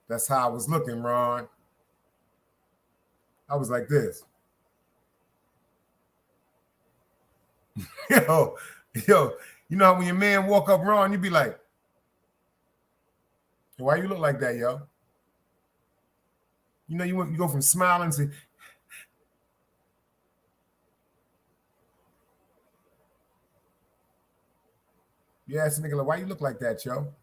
Speaker 1: That's how I was looking, Ron. I was like this. Yo, you know how when your man walk up, Ron, you be like, why you look like that, yo? You know, you go from smiling to, you ask a nigga, like, why you look like that, yo?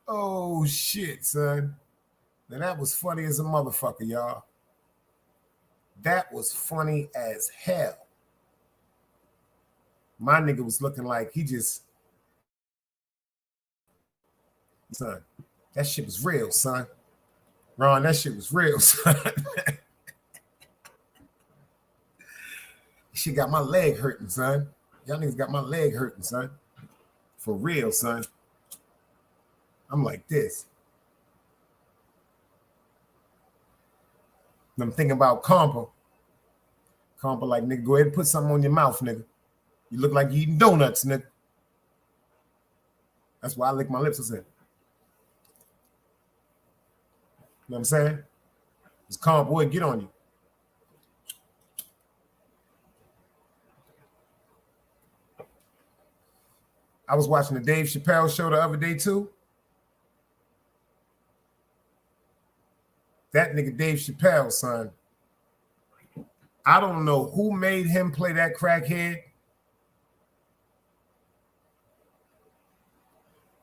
Speaker 1: Oh shit, son. Now that was funny as a motherfucker, y'all. That was funny as hell. My nigga was looking like he just, son, that shit was real, son. Ron, that shit was real, son. Shit got my leg hurting, son. Y'all niggas got my leg hurting, son. For real, son. I'm like this. And I'm thinking about Compa. Compa like, nigga, go ahead and put something on your mouth, nigga. You look like you eating donuts, nigga. That's why I lick my lips. I said. You know what I'm saying? This Compa boy, get on you. I was watching the Dave Chappelle show the other day too. That nigga Dave Chappelle, son. I don't know who made him play that crackhead,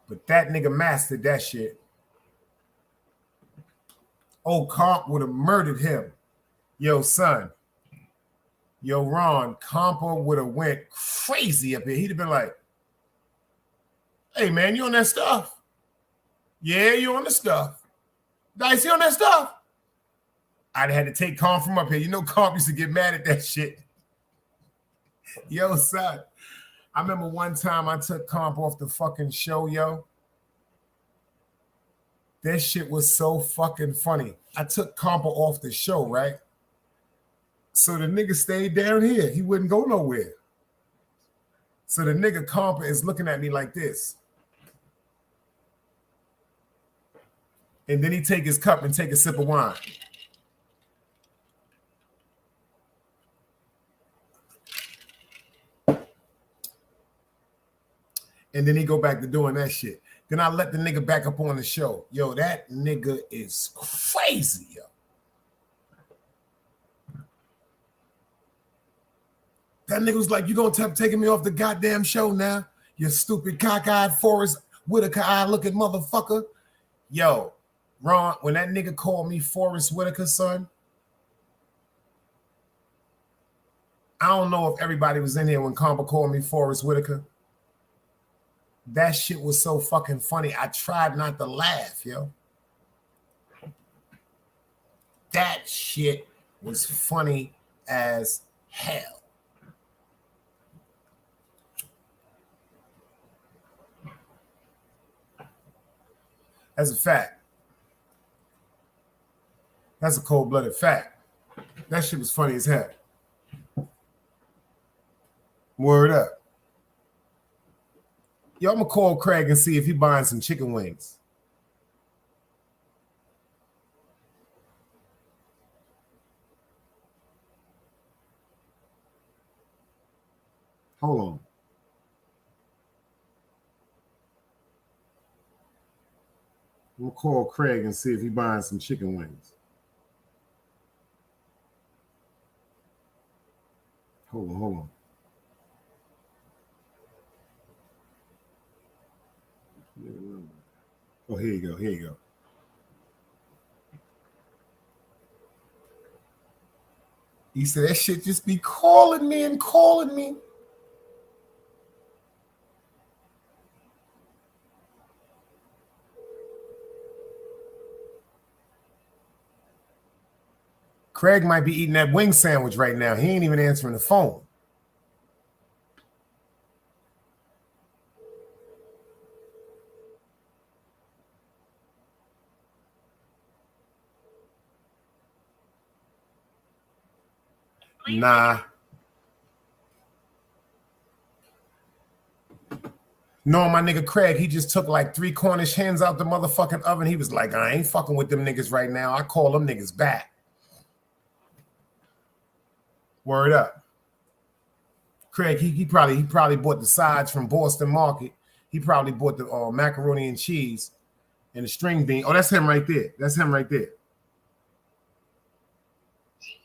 Speaker 1: but that nigga mastered that shit. Old Comp would have murdered him. Yo, son. Yo, Ron, Compa would have went crazy up here. He'd have been like, hey, man, you on that stuff? Yeah, you on the stuff. Dice, you on that stuff? I'd had to take Comp from up here. You know Comp used to get mad at that shit. Yo, son. I remember one time I took Comp off the fucking show, yo. That shit was so fucking funny. I took Compa off the show, right? So the nigga stayed down here. He wouldn't go nowhere. So the nigga Compa is looking at me like this. And then he take his cup and take a sip of wine. And then he go back to doing that shit. Then I let the nigga back up on the show. Yo, that nigga is crazy, yo. That nigga was like, you gonna taking me off the goddamn show now? You stupid cockeyed Forrest Whitaker eye looking motherfucker. Yo, Ron, when that nigga called me Forrest Whitaker, son, I don't know if everybody was in here when Compa called me Forrest Whitaker. That shit was so fucking funny. I tried not to laugh, yo. That shit was funny as hell. That's a fact. That's a cold-blooded fact. That shit was funny as hell. Word up. Yo, I'm gonna call Craig and see if he buying some chicken wings. Hold on. I'm gonna call Craig and see if he buying some chicken wings. Hold on. Oh, here you go. He said that shit just be calling me. Craig might be eating that wing sandwich right now. He ain't even answering the phone. Nah. No, my nigga Craig, he just took like 3 Cornish hens out the motherfucking oven. He was like, I ain't fucking with them niggas right now. I call them niggas back. Word up. Craig, he probably bought the sides from Boston Market. He probably bought the macaroni and cheese and the string bean. Oh, that's him right there.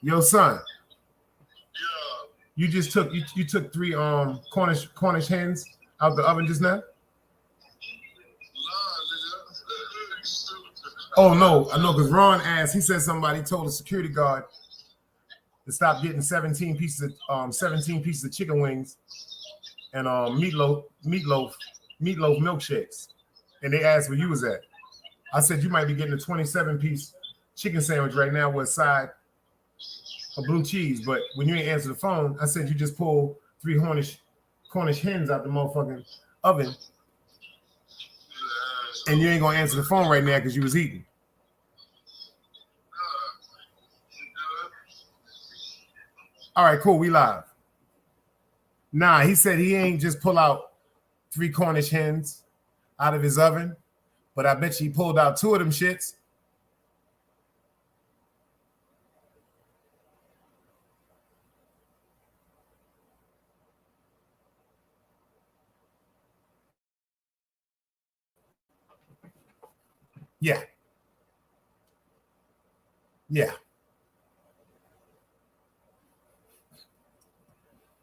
Speaker 1: Yo, son. You just took you took 3 Cornish hens out the oven just now? Oh no, I know because Ron asked. He said somebody told a security guard to stop getting 17 pieces of chicken wings and meatloaf milkshakes. And they asked where you was at. I said you might be getting a 27-piece chicken sandwich right now with a side of blue cheese. But when you ain't answer the phone, I said you just pull 3 Cornish hens out the motherfucking oven. And you ain't gonna answer the phone right now because you was eating. All right, cool. We live. Nah, he said he ain't just pull out 3 Cornish hens out of his oven, but I bet you he pulled out 2 of them shits. Yeah. Yeah.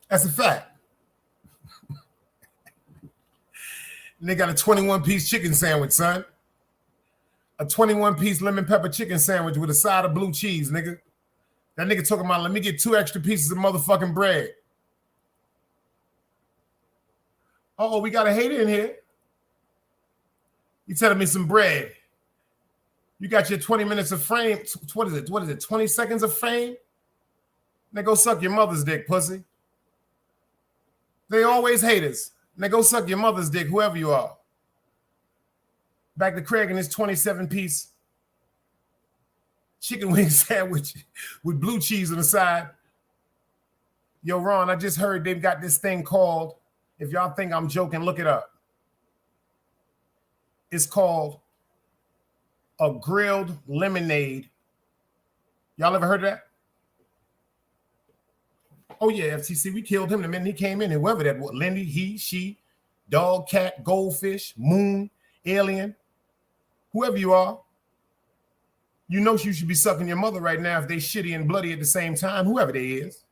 Speaker 1: That's a fact. And they got a 21-piece chicken sandwich, son. A 21-piece lemon pepper chicken sandwich with a side of blue cheese, nigga. That nigga talking about, let me get 2 extra pieces of motherfucking bread. Oh, we got a hater in here. You telling me some bread. You got your 20 minutes of fame. What is it? 20 seconds of fame? Now go suck your mother's dick, pussy. They always haters. Now go suck your mother's dick, whoever you are. Back to Craig and his 27-piece chicken wing sandwich with blue cheese on the side. Yo, Ron, I just heard they've got this thing called, if y'all think I'm joking, look it up. It's called a grilled lemonade. Y'all ever heard of that? Oh, yeah, FTC, we killed him the minute he came in. Whoever that was, Lindy, he, she, dog, cat, goldfish, moon, alien, whoever you are, you know you should be sucking your mother right now if they shitty and bloody at the same time, whoever they is.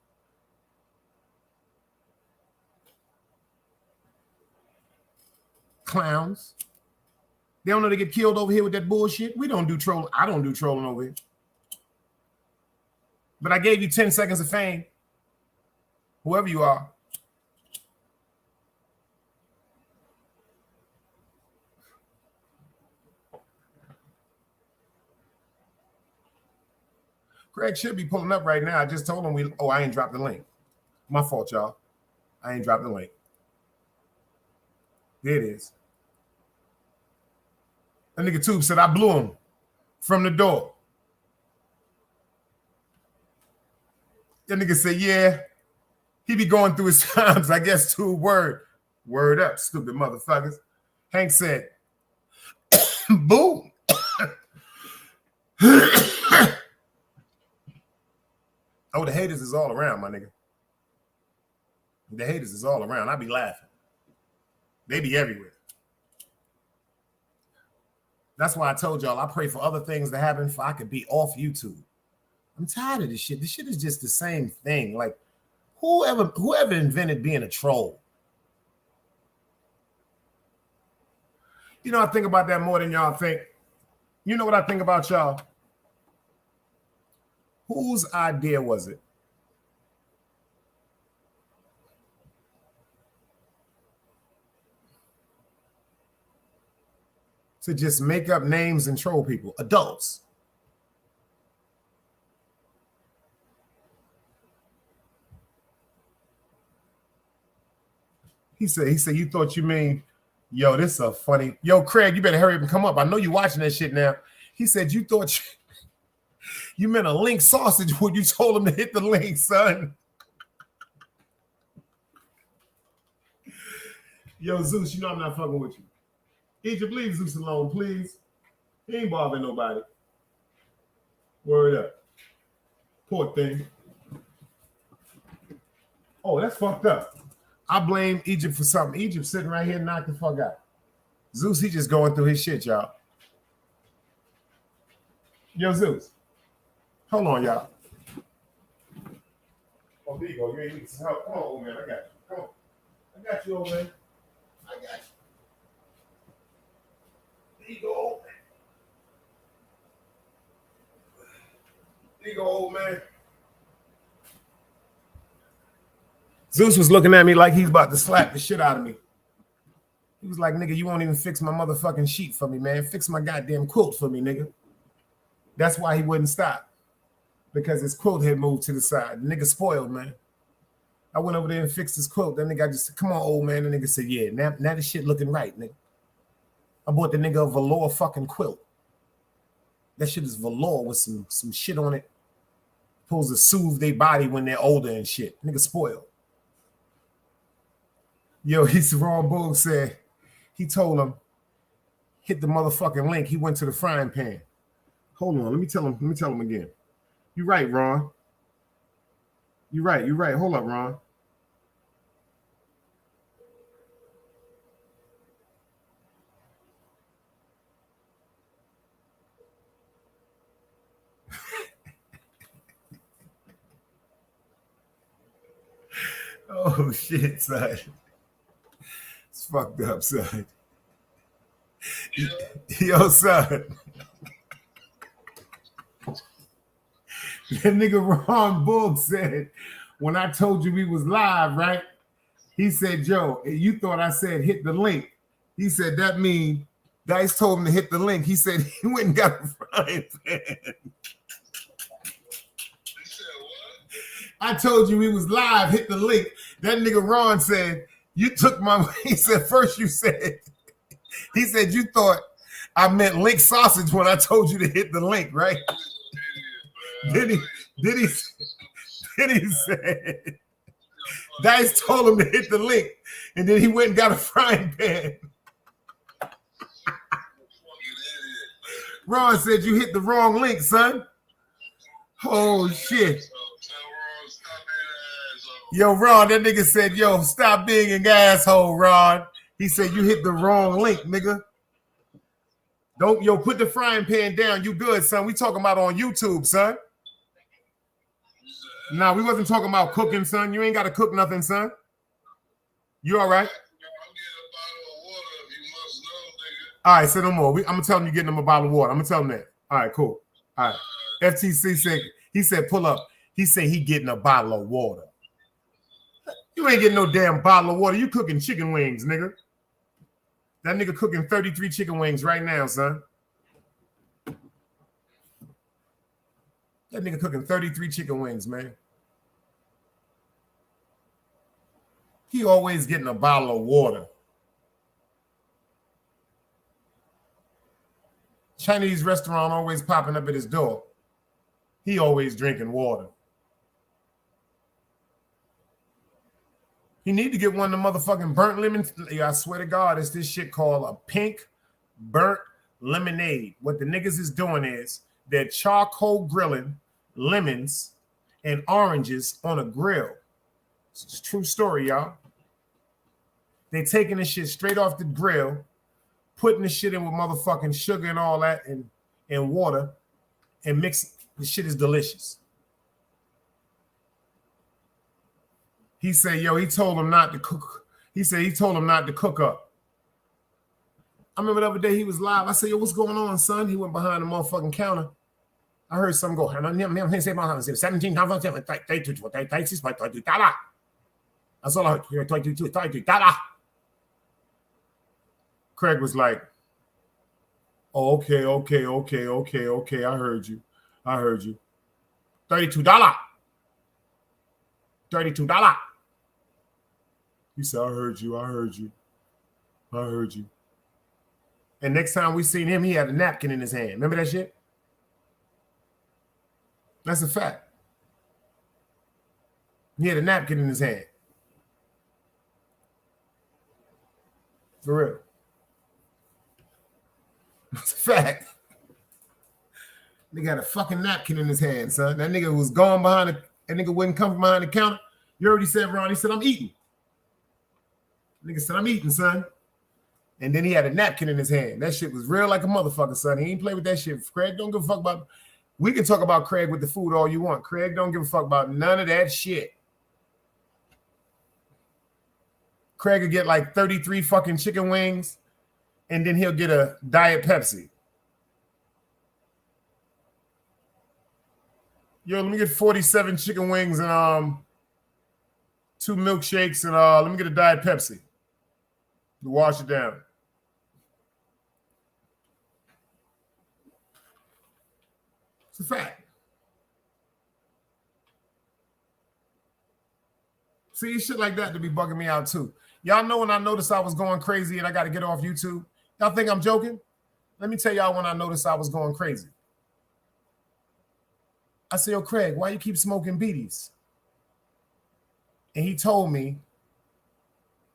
Speaker 1: Clowns. They don't know they get killed over here with that bullshit. We don't do trolling. I don't do trolling over here. But I gave you 10 seconds of fame. Whoever you are. Greg should be pulling up right now. I just told him I ain't dropped the link. My fault, y'all. I ain't dropped the link. There it is. That nigga Tube said I blew him from the door. That nigga said, yeah, he be going through his times, I guess, Tube, word up, stupid motherfuckers. Hank said, boom. Oh, the haters is all around, my nigga. The haters is all around. I be laughing. They be everywhere. That's why I told y'all I pray for other things to happen for I could be off YouTube. I'm tired of this shit. This shit is just the same thing. Like, whoever invented being a troll? You know, I think about that more than y'all think. You know what I think about y'all? Whose idea was it? To just make up names and troll people, adults. He said, you thought you mean, yo, this is a funny, yo, Craig, you better hurry up and come up. I know you're watching that shit now. He said, you thought you meant a link sausage when you told him to hit the link, son. Yo, Zeus, you know I'm not fucking with you. Egypt, leave Zeus alone, please. He ain't bothering nobody. Word up. Poor thing. Oh, that's fucked up. I blame Egypt for something. Egypt sitting right here knocked the fuck out. Zeus, he just going through his shit, y'all. Yo, Zeus. Hold on, y'all. Oh, there you go. You ain't need some help. Come on, old man. I got you. Come on. I got you, old man. I got you. There you go. There you go, old man. Zeus was looking at me like he's about to slap the shit out of me. He was like, nigga, you won't even fix my motherfucking sheet for me, man. Fix my goddamn quilt for me, nigga. That's why he wouldn't stop. Because his quilt had moved to the side. The nigga spoiled, man. I went over there and fixed his quilt. That nigga just said, come on, old man. The nigga said, yeah, now the shit looking right, nigga. I bought the nigga a velour fucking quilt. That shit is velour with some shit on it. Supposed to soothe their body when they're older and shit. Nigga spoiled. Yo, he's Ron Bull said, he told him, hit the motherfucking link. He went to the frying pan. Hold on, let me tell him again. You're right, Ron. You're right. Hold up, Ron. Oh shit, son. It's fucked up, son. Yo, son. That nigga Ron Bull said, when I told you we was live, right? He said, Joe, you thought I said hit the link. He said, that mean Dice told him to hit the link. He said he went and got a frying pan. I told you we was live, hit the link. That nigga Ron said, you took my, he said, first you said, he said, you thought I meant link sausage when I told you to hit the link, right? Then he said, Dice told him to hit the link, and then he went and got a frying pan. Ron said, you hit the wrong link, son. Oh, shit. Yo, Ron, that nigga said, yo, stop being an asshole, Ron. He said, you hit the wrong link, nigga. Don't, yo, put the frying pan down. You good, son. We talking about on YouTube, son. Nah, we wasn't talking about cooking, son. You ain't got to cook nothing, son. You all right? All right, say no more. I'm going to tell him you're getting him a bottle of water. I'm going to tell him that. All right, cool. All right. FTC said, he said, pull up. He said he getting a bottle of water. You ain't getting no damn bottle of water. You cooking chicken wings, nigga. That nigga cooking 33 chicken wings right now, son. That nigga cooking 33 chicken wings, man. He always getting a bottle of water. Chinese restaurant always popping up at his door. He always drinking water. He need to get one of the motherfucking burnt lemon. I swear to God, it's this shit called a pink burnt lemonade. What the niggas is doing is they're charcoal grilling lemons and oranges on a grill. It's a true story, y'all. They taking this shit straight off the grill, putting the shit in with motherfucking sugar and all that and water and mix. The shit is delicious. He said, yo, he told him not to cook. He said he told him not to cook up. I remember the other day he was live. I said, yo, what's going on, son? He went behind the motherfucking counter. I heard something go, 17, that's all I heard. Craig was like, oh, okay. I heard you. $32. $32. He said, I heard you. And next time we seen him, he had a napkin in his hand. Remember that shit? That's a fact. He had a napkin in his hand. For real. That's a fact. Nigga had a fucking napkin in his hand, son. That nigga was gone behind the, that nigga wouldn't come from behind the counter. You already said, Ron, he said, I'm eating. Nigga said, I'm eating, son. And then he had a napkin in his hand. That shit was real like a motherfucker, son. He ain't play with that shit. Craig don't give a fuck about. We can talk about Craig with the food all you want. Craig don't give a fuck about none of that shit. Craig will get like 33 fucking chicken wings, and then he'll get a Diet Pepsi. Yo, let me get 47 chicken wings and 2 milkshakes and let me get a Diet Pepsi to wash it down. It's a fact. See, shit like that to be bugging me out too. Y'all know when I noticed I was going crazy and I got to get off YouTube? Y'all think I'm joking? Let me tell y'all when I noticed I was going crazy. I said, yo, Craig, why you keep smoking beaties? And he told me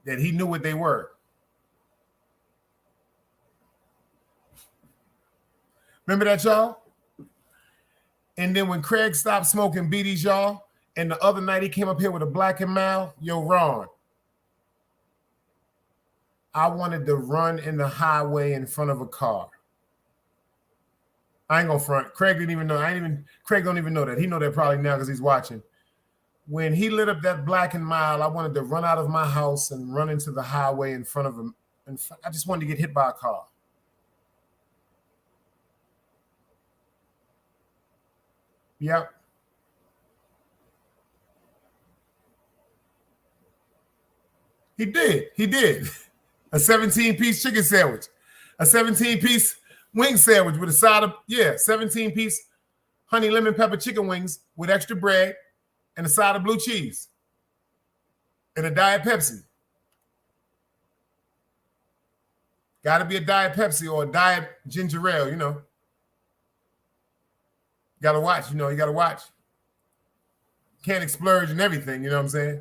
Speaker 1: that he knew what they were. Remember that, y'all? And then when Craig stopped smoking beaties, y'all, and the other night he came up here with a blackened mouth, yo, Ron, I wanted to run in the highway in front of a car. I ain't gonna front. Craig didn't even know. Craig don't even know that. He know that probably now because he's watching. When he lit up that blackened mile, I wanted to run out of my house and run into the highway in front of him. And I just wanted to get hit by a car. Yep. He did. A 17-piece chicken sandwich. A 17-piece wing sandwich with a side of, 17-piece honey lemon pepper chicken wings with extra bread and a side of blue cheese and a Diet Pepsi. Got to be a Diet Pepsi or a Diet Ginger Ale, you know. Got to watch, you got to watch. Can't splurge and everything, you know what I'm saying?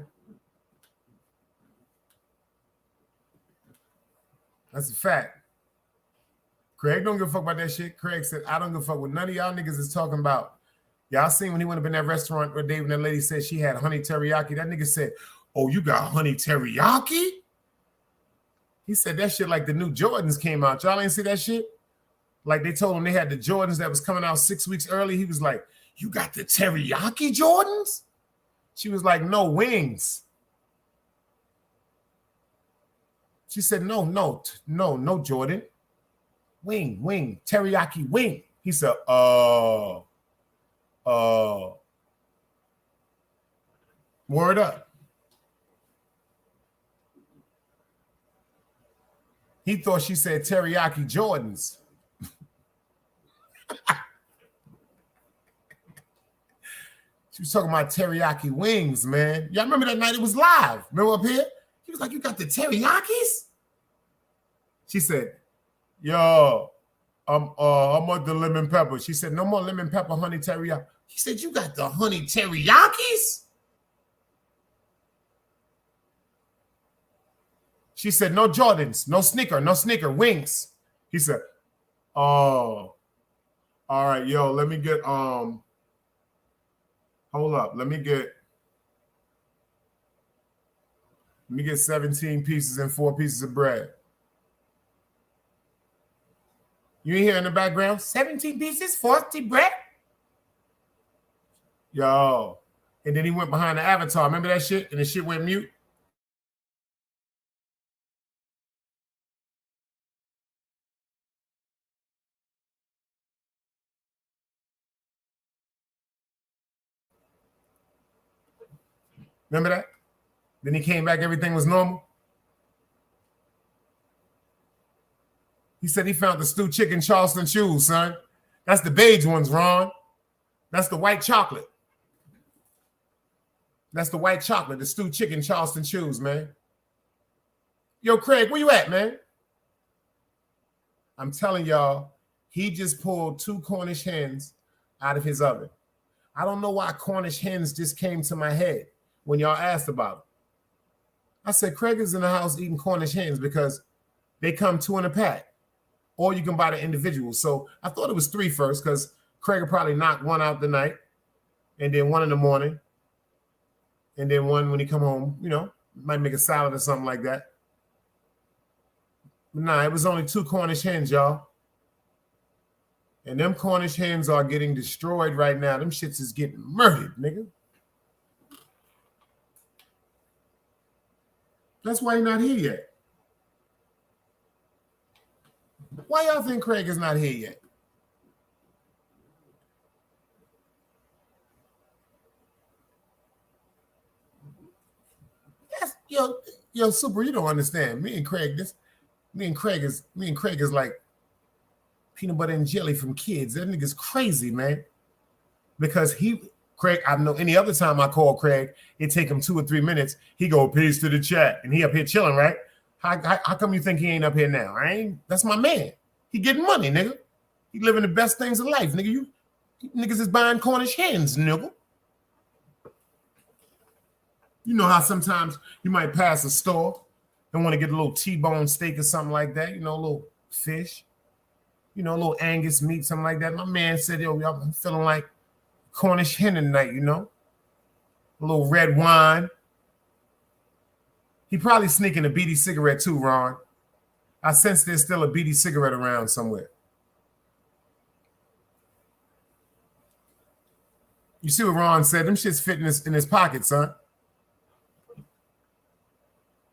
Speaker 1: That's a fact. Craig don't give a fuck about that shit. Craig said, I don't give a fuck what none of y'all niggas is talking about. Y'all seen when he went up in that restaurant where Dave and that lady said she had honey teriyaki. That nigga said, oh, you got honey teriyaki? He said that shit like the new Jordans came out. Y'all ain't see that shit? Like they told him they had the Jordans that was coming out 6 weeks early. He was like, you got the teriyaki Jordans? She was like, no, wings. She said, no, Jordan. Wing, teriyaki wing. He said, word up. He thought she said teriyaki Jordans. She was talking about teriyaki wings, man. Y'all remember that night it was live? Remember up here? He was like, you got the teriyakis? She said, yo, I'm on the lemon pepper. She said, no more lemon pepper, honey teriyaki. He said, you got the honey teriyakis? She said, no Jordans, no sneaker, wings. He said, oh, all right, yo, let me get, hold up, let me get 17 pieces and 4 pieces of bread. You ain't hear in the background? 17 pieces, 40 bread? Yo. And then he went behind the avatar. Remember that shit? And the shit went mute? Remember that? Then he came back, everything was normal. He said he found the stew chicken Charleston chews, son. That's the beige ones, Ron. That's the white chocolate. That's the white chocolate, the stew chicken Charleston chews, man. Yo, Craig, where you at, man? I'm telling y'all, he just pulled 2 Cornish hens out of his oven. I don't know why Cornish hens just came to my head when y'all asked about it. I said, Craig is in the house eating Cornish hens because they come 2 in a pack. Or you can buy the individual. So I thought it was 3 first because Craig would probably knock 1 out the night and then 1 in the morning. And then 1 when he come home, might make a salad or something like that. But nah, it was only 2 Cornish hens, y'all. And them Cornish hens are getting destroyed right now. Them shits is getting murdered, nigga. That's why he's not here yet. Why y'all think Craig is not here yet? yo, Super, you don't understand. Me and Craig is like peanut butter and jelly from kids. That nigga's crazy, man. Because Craig, I know any other time I call Craig, it take him 2 or 3 minutes. He go, peace to the chat. And he up here chilling, right? How come you think he ain't up here now? That's my man. He getting money, nigga. He living the best things of life, nigga. You niggas is buying Cornish hens, nigga. You know how sometimes you might pass a store and want to get a little T-bone steak or something like that, a little fish, a little Angus meat, something like that. My man said, yo, I'm feeling like Cornish hen tonight, a little red wine. He probably sneaking a BD cigarette too, Ron. I sense there's still a BD cigarette around somewhere. You see what Ron said? Them shits fit in his pocket, son.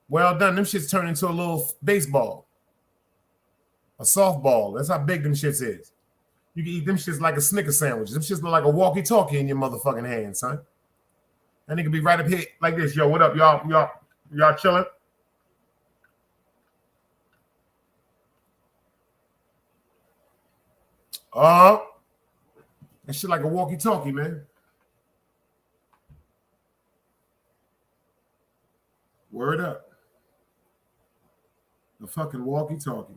Speaker 1: Well done. Them shits turn into a little baseball. A softball. That's how big them shits is. You can eat them shits like a Snicker sandwich. Them shits look like a walkie-talkie in your motherfucking hand, son. And it could be right up here like this. Yo, what up, y'all? Y'all chilling? That shit like a walkie-talkie, man. Word up. A fucking walkie-talkie.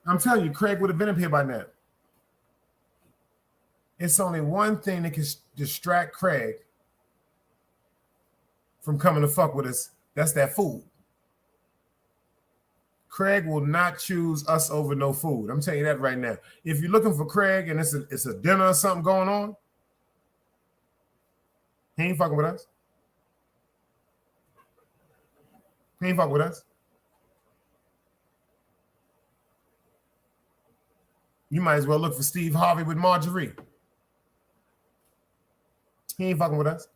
Speaker 1: I'm telling you, Craig would have been up here by now. It's only one thing that can distract Craig from coming to fuck with us. That's that food. Craig will not choose us over no food. I'm telling you that right now. If you're looking for Craig and it's a dinner or something going on, he ain't fucking with us. He ain't fucking with us. You might as well look for Steve Harvey with Marjorie. He ain't fucking with us.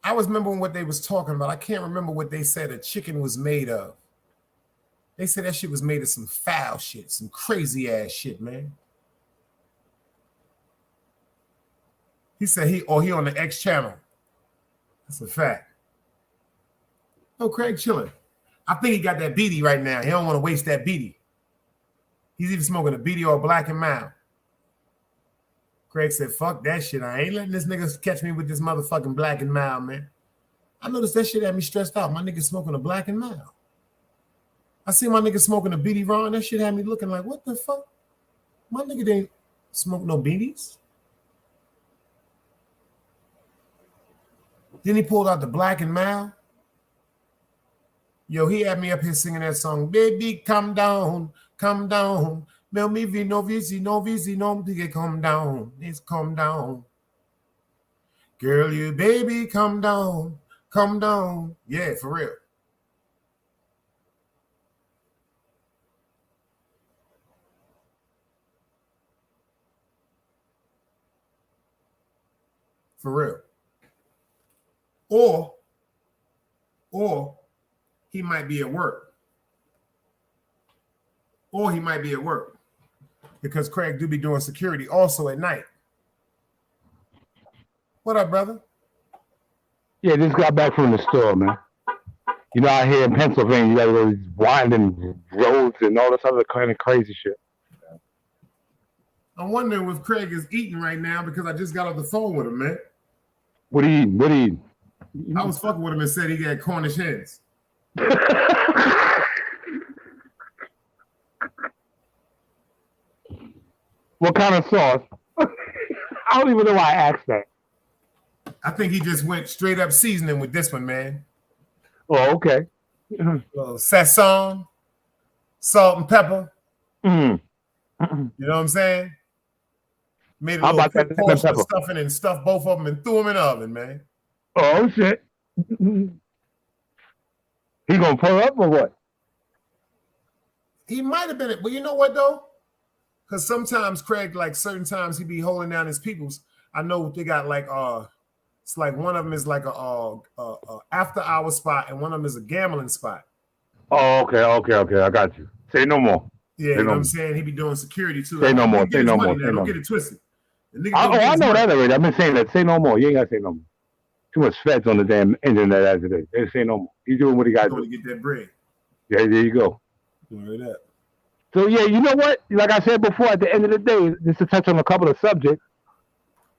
Speaker 1: I was remembering what they was talking about. I can't remember what they said a chicken was made of. They said that shit was made of some foul shit, some crazy ass shit, man. He said he on the X channel. That's a fact. Oh, Craig chilling. I think he got that BD right now. He don't want to waste that BD. He's either smoking a BD or a Black and Mild. Craig said, fuck that shit. I ain't letting this nigga catch me with this motherfucking Black and Mild, man. I noticed that shit had me stressed out. My nigga smoking a Black and Mild. I see my nigga smoking a BD Ron. That shit had me looking like, what the fuck? My nigga didn't smoke no BDs. Then he pulled out the Black and Mild. Yo, he had me up here singing that song, baby, come down, come down. Mel me vino visi no come down. It's come down. Girl, you baby, come down, come down. Yeah, for real. For real. Or he might be at work. Or he might be at work. Because Craig do be doing security also at night. What up, brother?
Speaker 4: Yeah, just got back from the store, man. You know, out here in Pennsylvania, you got those winding roads and all this other kind of crazy shit.
Speaker 1: I'm wondering if Craig is eating right now because I just got off the phone with him, man.
Speaker 4: What are you eating? What are you eating?
Speaker 1: I was fucking with him and said he got Cornish hens.
Speaker 4: What kind of sauce? I don't even know why I asked that.
Speaker 1: I think he just went straight up seasoning with this one, man.
Speaker 4: Oh, okay.
Speaker 1: Sazon, salt and pepper.
Speaker 4: Mm.
Speaker 1: You know what I'm saying? Made a
Speaker 4: How
Speaker 1: little
Speaker 4: about that
Speaker 1: quick portion of
Speaker 4: pepper?
Speaker 1: stuffing and stuffed both of them and threw them in the oven, man.
Speaker 4: Oh, shit. He gonna pull up or what?
Speaker 1: He might have been it, but you know what though? Because sometimes Craig, like certain times, he be holding down his peoples. I know they got like it's like one of them is like a after hour spot and one of them is a gambling spot.
Speaker 4: Oh, okay. I got you. Say no more.
Speaker 1: Yeah, you know what I'm saying? He be doing security too.
Speaker 4: Say no more.
Speaker 1: Don't get it twisted.
Speaker 4: I know that already. I've been saying that. Say no more. You ain't gotta say no more. Too much feds on the damn internet as it is. They say no more. He's doing what he got to do.
Speaker 1: To get that bread.
Speaker 4: Yeah, there you go.
Speaker 1: Word up.
Speaker 4: So yeah, you know what? Like I said before, at the end of the day, just to touch on a couple of subjects.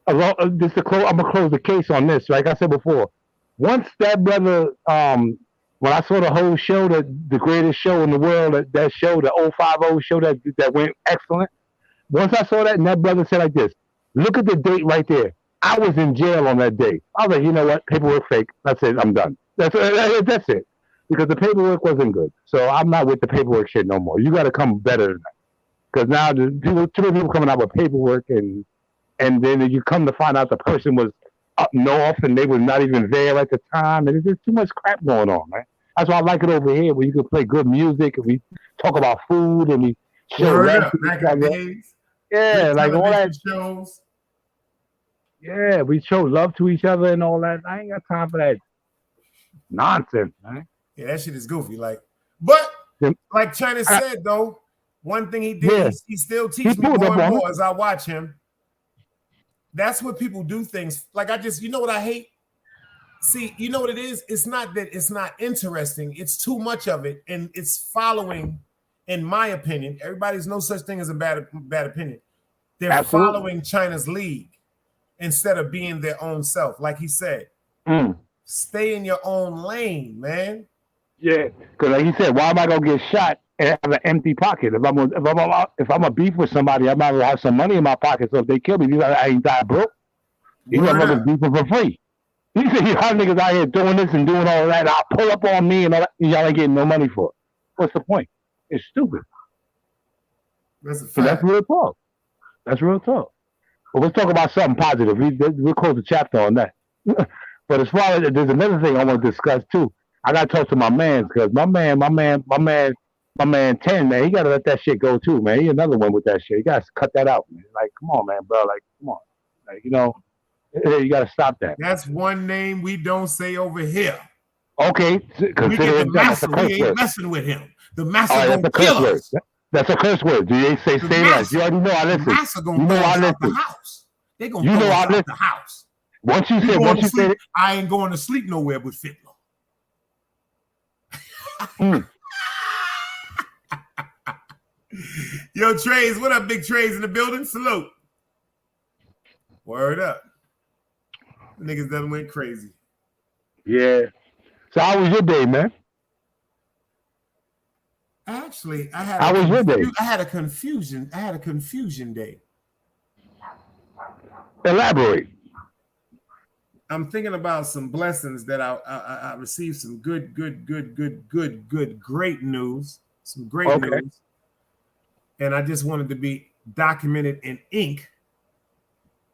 Speaker 4: I'm gonna close the case on this. Like I said before, once that brother, when I saw the whole show, the greatest show in the world, that show, the 050 show that went excellent. Once I saw that, and that brother said like this, look at the date right there. I was in jail on that day. I was like, you know what? Paperwork fake. That's it. I'm done. That's it. Because the paperwork wasn't good. So I'm not with the paperwork shit no more. You got to come better than that. Because now too many people coming out with paperwork, and then you come to find out the person was up north and they were not even there at the time. And it's just too much crap going on, man. That's why I like it over here, where you can play good music and we talk about food and we show love to each other. Yeah, like all that
Speaker 1: shows.
Speaker 4: Yeah, we show love to each other and all that. I ain't got time for that nonsense, man.
Speaker 1: Yeah, that shit is goofy. But like China said though, one thing he did, he still teaches me more and more as I watch him. That's what people do things. Like you know what I hate? See, you know what it is? It's not that it's not interesting. It's too much of it, and it's following. In my opinion, everybody's no such thing as a bad opinion. They're following China's lead instead of being their own self. Like he said, stay in your own lane, man.
Speaker 4: Yeah, because like he said, why am I gonna get shot and have an empty pocket? If I'm a beef with somebody, I might have some money in my pocket. So if they kill me, I ain't die broke. These motherfuckers beefing for free. He said, y'all niggas out here doing this and doing all that. I'll pull up on me and all that. Y'all ain't getting no money for it. What's the point? It's stupid.
Speaker 1: That's a fact.
Speaker 4: So that's real talk. That's real talk. Well, let's talk about something positive. We'll close the chapter on that. But as far as there's another thing I want to discuss too. I gotta talk to my man because my man 10, man, he gotta let that shit go too, man. He another one with that shit. You gotta cut that out, man. Like, come on, man, bro. Like, come on. Like, you know, you gotta stop that.
Speaker 1: That's one name we don't say over here.
Speaker 4: Okay, consider it
Speaker 1: master. We ain't messing with him. The master gonna kill us.
Speaker 4: That's a curse word. Do you say less? You already know I listen.
Speaker 1: Master gonna you know I listen. The house. They gonna go out the house.
Speaker 4: Once you say
Speaker 1: I ain't going to sleep nowhere with Fitler. Yo, Trays, what up, big Trays in the building? Salute. Word up. The niggas done went crazy.
Speaker 4: Yeah. So how was your day, man?
Speaker 1: Actually, I had a confusion day.
Speaker 4: Elaborate.
Speaker 1: I'm thinking about some blessings that I received some great news. Some great news. And I just wanted to be documented in ink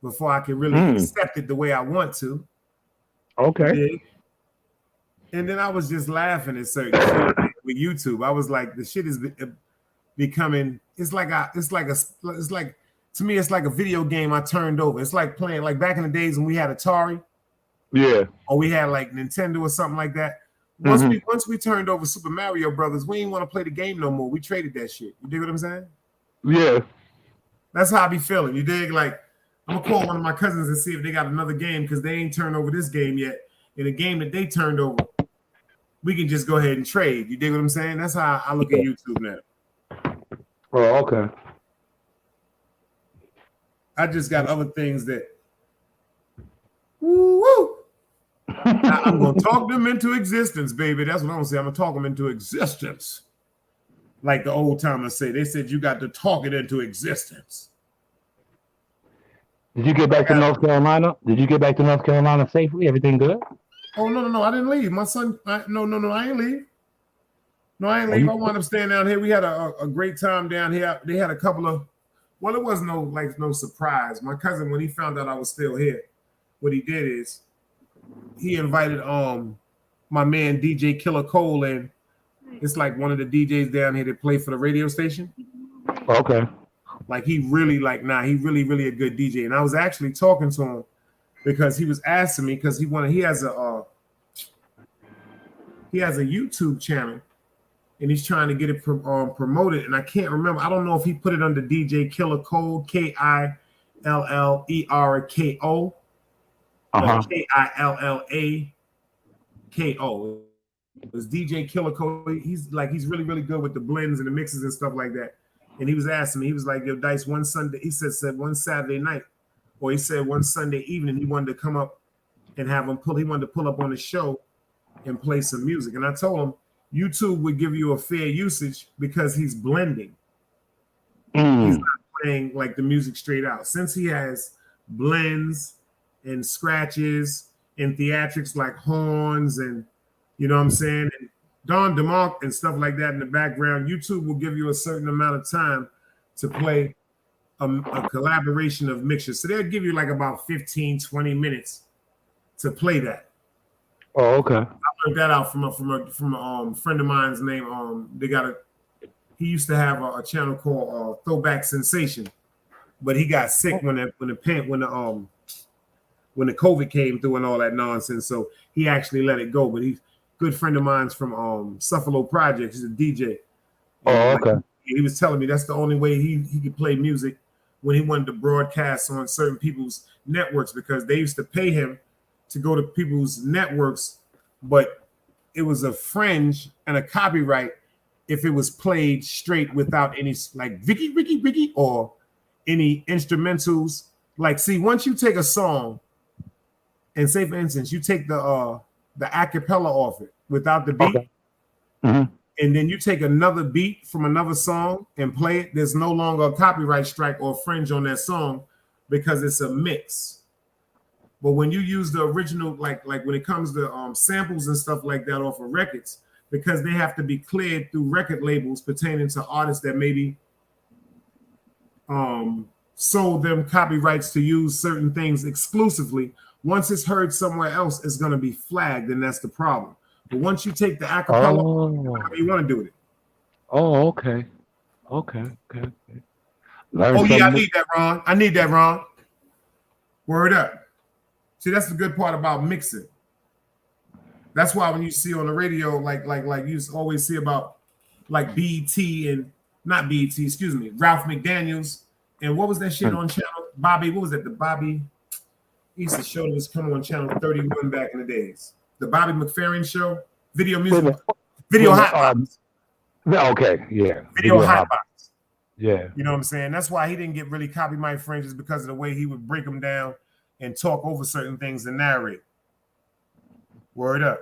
Speaker 1: before I could really accept it the way I want to.
Speaker 4: Okay.
Speaker 1: And then I was just laughing at certain shit with YouTube. I was like, the shit is becoming. It's like to me, it's like a video game I turned over. It's like playing like back in the days when we had Atari.
Speaker 4: Yeah.
Speaker 1: Or we had like Nintendo or something like that. Once we turned over Super Mario Brothers, we didn't want to play the game no more. We traded that shit. You dig what I'm saying?
Speaker 4: Yeah.
Speaker 1: That's how I be feeling. You dig? Like, I'm gonna call one of my cousins and see if they got another game because they ain't turned over this game yet. In a game that they turned over, we can just go ahead and trade. You dig what I'm saying? That's how I look at YouTube now.
Speaker 4: Oh, okay.
Speaker 1: I just got other things that. Woo! I'm gonna talk them into existence, baby. That's what I'm gonna say. I'm gonna talk them into existence, like the old timers say. They said you got to talk it into existence.
Speaker 4: Did you get back to North Carolina? Did you get back to North Carolina safely? Everything good?
Speaker 1: Oh no! I didn't leave. My son. No! I ain't leave. No, I ain't leave. I wound up staying down here. We had a great time down here. They had a couple of. Well, it was no surprise. My cousin, when he found out I was still here, what he did is he invited my man DJ Killer Cole in. It's like one of the DJs down here that play for the radio station.
Speaker 4: Okay.
Speaker 1: Like he really a good DJ. And I was actually talking to him because he was asking me because he has a YouTube channel and he's trying to get it promoted. And I can't remember. I don't know if he put it under DJ Killer Code, KILLER Killerko, or Killako. It's DJ Killerko. He's really, really good with the blends and the mixes and stuff like that. And he was asking me, he was like, yo, Dice, one Sunday, he said one Saturday night, or he said one Sunday evening, he wanted to come up and have him he wanted to pull up on the show and play some music. And I told him YouTube would give you a fair usage because he's blending. He's not playing like the music straight out. Since he has blends and scratches and theatrics like horns and, you know what I'm saying, and Don DeMarc and stuff like that in the background, YouTube will give you a certain amount of time to play a collaboration of mixtures. So they'll give you like about 15, 20 minutes to play that.
Speaker 4: Oh, okay.
Speaker 1: I learned that out from a friend of mine's name. He used to have a channel called Throwback Sensation, but he got sick when the COVID came through and all that nonsense. So he actually let it go. But he's a good friend of mine's from Suffalo Projects. He's a DJ.
Speaker 4: Oh, okay.
Speaker 1: He was telling me that's the only way he could play music when he wanted to broadcast on certain people's networks, because they used to pay him to go to people's networks, but it was a fringe and a copyright if it was played straight without any like Vicky or any instrumentals. Like, see, once you take a song and say, for instance, you take the acapella off it without the beat, and then you take another beat from another song and play it, there's no longer a copyright strike or fringe on that song because it's a mix. But when you use the original, like when it comes to samples and stuff like that off of records, because they have to be cleared through record labels pertaining to artists that maybe sold them copyrights to use certain things exclusively. Once it's heard somewhere else, it's going to be flagged, and that's the problem. But once you take the acapella, whatever you want to do with it.
Speaker 4: Oh, okay. Okay.
Speaker 1: Oh, yeah, I need that, Ron. Word up. See, that's the good part about mixing. That's why when you see on the radio, like you always see about like BET and not BET, excuse me, Ralph McDaniels. And what was that shit on channel? Bobby, what was that? The Bobby, he used to show that was coming on channel 31 back in the days. The Bobby McFerrin show, video hot box.
Speaker 4: Okay, yeah.
Speaker 1: Video hot box.
Speaker 4: Yeah.
Speaker 1: You know what I'm saying? That's why he didn't get really copyright fringes, because of the way he would break them down and talk over certain things and narrate. Word up.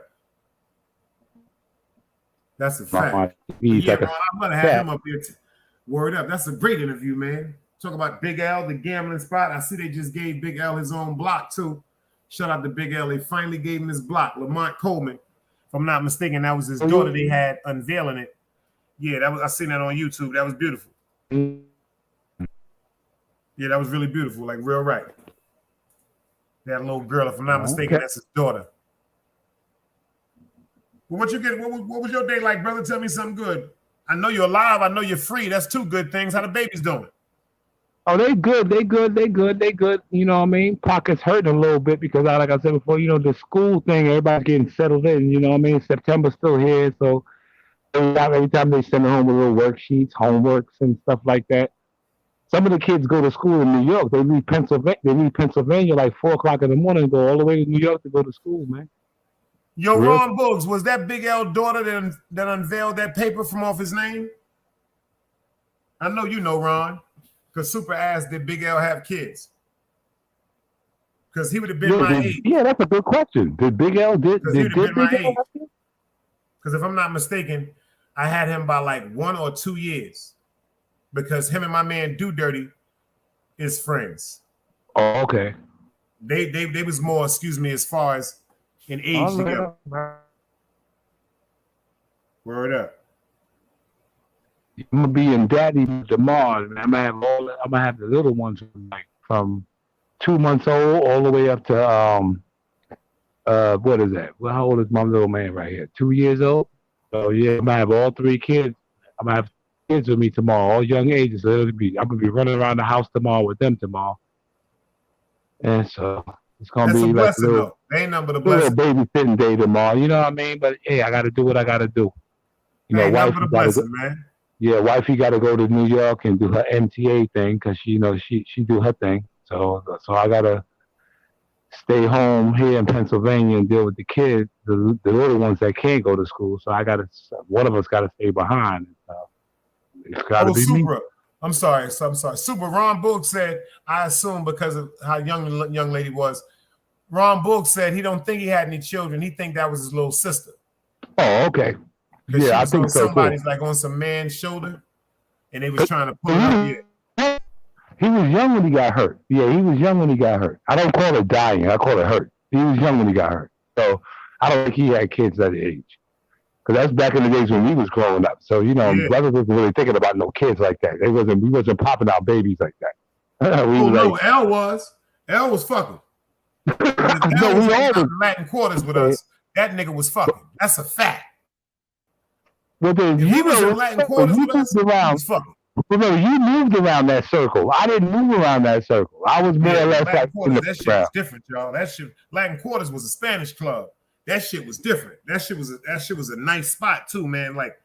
Speaker 1: That's a fact. Yeah, Ron, I'm gonna have him up here. Word up. That's a great interview, man. Talk about Big L, the gambling spot. I see they just gave Big L his own block too. Shout out to Big L. They finally gave him his block. Lamont Coleman, if I'm not mistaken, that was his daughter they had unveiling it. Yeah, I seen that on YouTube. That was beautiful. Yeah, that was really beautiful. Like real right. That little girl, if I'm not mistaken, that's his daughter. Well, what was your day like, brother? Tell me something good. I know you're alive. I know you're free. That's two good things. How the baby's doing?
Speaker 4: Oh, they good. You know what I mean? Pockets hurting a little bit because, like I said before, you know, the school thing, everybody's getting settled in. You know what I mean? September's still here, so every time they send home with little worksheets, homeworks, and stuff like that. Some of the kids go to school in New York. They leave Pennsylvania like 4:00 in the morning and go all the way to New York to go to school, man.
Speaker 1: Yo, Ron Boogs, was that Big L daughter that unveiled that paper from off his name? I know you know, Ron, because Super asked, did Big L have kids? Because he would have been my age.
Speaker 4: Yeah, that's a good question. Did Big L did Big L have kids?
Speaker 1: Because if I'm not mistaken, I had him by like 1 or 2 years. Because him and my man Do Dirty is friends.
Speaker 4: Oh, okay.
Speaker 1: They was more, as far as in age together. Word up.
Speaker 4: I'm gonna be in daddy tomorrow, and I'm gonna have the little ones from 2 months old all the way up to what is that? Well, how old is my little man right here? 2 years old. So yeah, I'm gonna have all 3 kids. I'm gonna have kids with me tomorrow, all young ages. So I'm gonna be running around the house tomorrow with them tomorrow. And so it's gonna be like a little,
Speaker 1: they ain't nothing but a blessing.
Speaker 4: Babysitting day tomorrow. You know what I mean? But hey, I gotta do what I gotta do. You know, wifey gotta go, man. Yeah, wifey gotta go to New York and do her MTA thing because she do her thing. So I gotta stay home here in Pennsylvania and deal with the kids, the little ones that can't go to school. So one of us gotta stay behind. It's gotta be me.
Speaker 1: I'm sorry. Super Ron Book said, I assume because of how young the young lady was. Ron Book said he don't think he had any children. He think that was his little sister.
Speaker 4: Oh, okay. Yeah, I think so.
Speaker 1: Somebody's like on some man's shoulder, and they was trying to pull it up. Yeah.
Speaker 4: He was young when he got hurt. Yeah, he was young when he got hurt. I don't call it dying. I call it hurt. He was young when he got hurt. So I don't think he had kids that age. Because that's back in the days when we was growing up. So, brothers wasn't really thinking about no kids like that. We wasn't popping out babies like that.
Speaker 1: L was. L was fucking.
Speaker 4: No, we all was
Speaker 1: Latin quarters with us. That nigga was fucking. That's a fact.
Speaker 4: Well, then,
Speaker 1: he was in Latin quarters with us, he was fucking.
Speaker 4: Remember, you moved around that circle. I didn't move around that circle. I was more or less like
Speaker 1: that shit was different, y'all. That shit, Latin Quarters was a Spanish club. That shit was different. That shit was a nice spot too, man. Like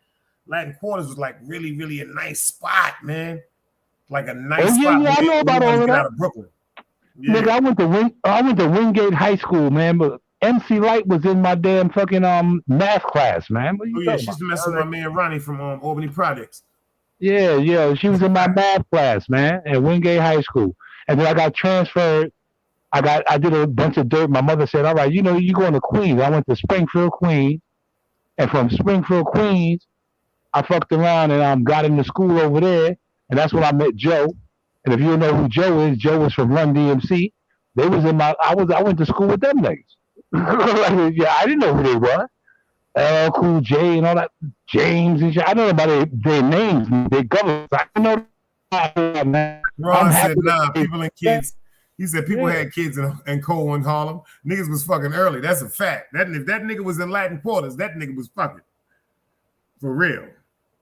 Speaker 1: Latin Quarters was like really, really a nice spot, man. Like a nice spot.
Speaker 4: Yeah, I know about all of that.
Speaker 1: Out of Brooklyn. Yeah.
Speaker 4: Nigga, I went to Wingate High School, man, but MC Light was in my damn fucking math class, man. What you
Speaker 1: she's messing with my man Ronnie from Albany Projects.
Speaker 4: Yeah, she was in my math class, man, at Wingate High School. And then I got transferred. I did a bunch of dirt. My mother said, all right, you going to Queens. I went to Springfield, Queens. And from Springfield, Queens, I fucked around and got into school over there. And that's when I met Joe. And if you don't know who Joe is, Joe was from Run DMC. They was in I went to school with them niggas. Yeah, I didn't know who they were. LL Cool J and all that, James and shit. I don't know about their names, their governments. I don't know. Man.
Speaker 1: Ron said, nah, people and kids. He said people had kids in Cole and Harlem. Niggas was fucking early. That's a fact. If that nigga was in Latin Quarters, that nigga was fucking. For real.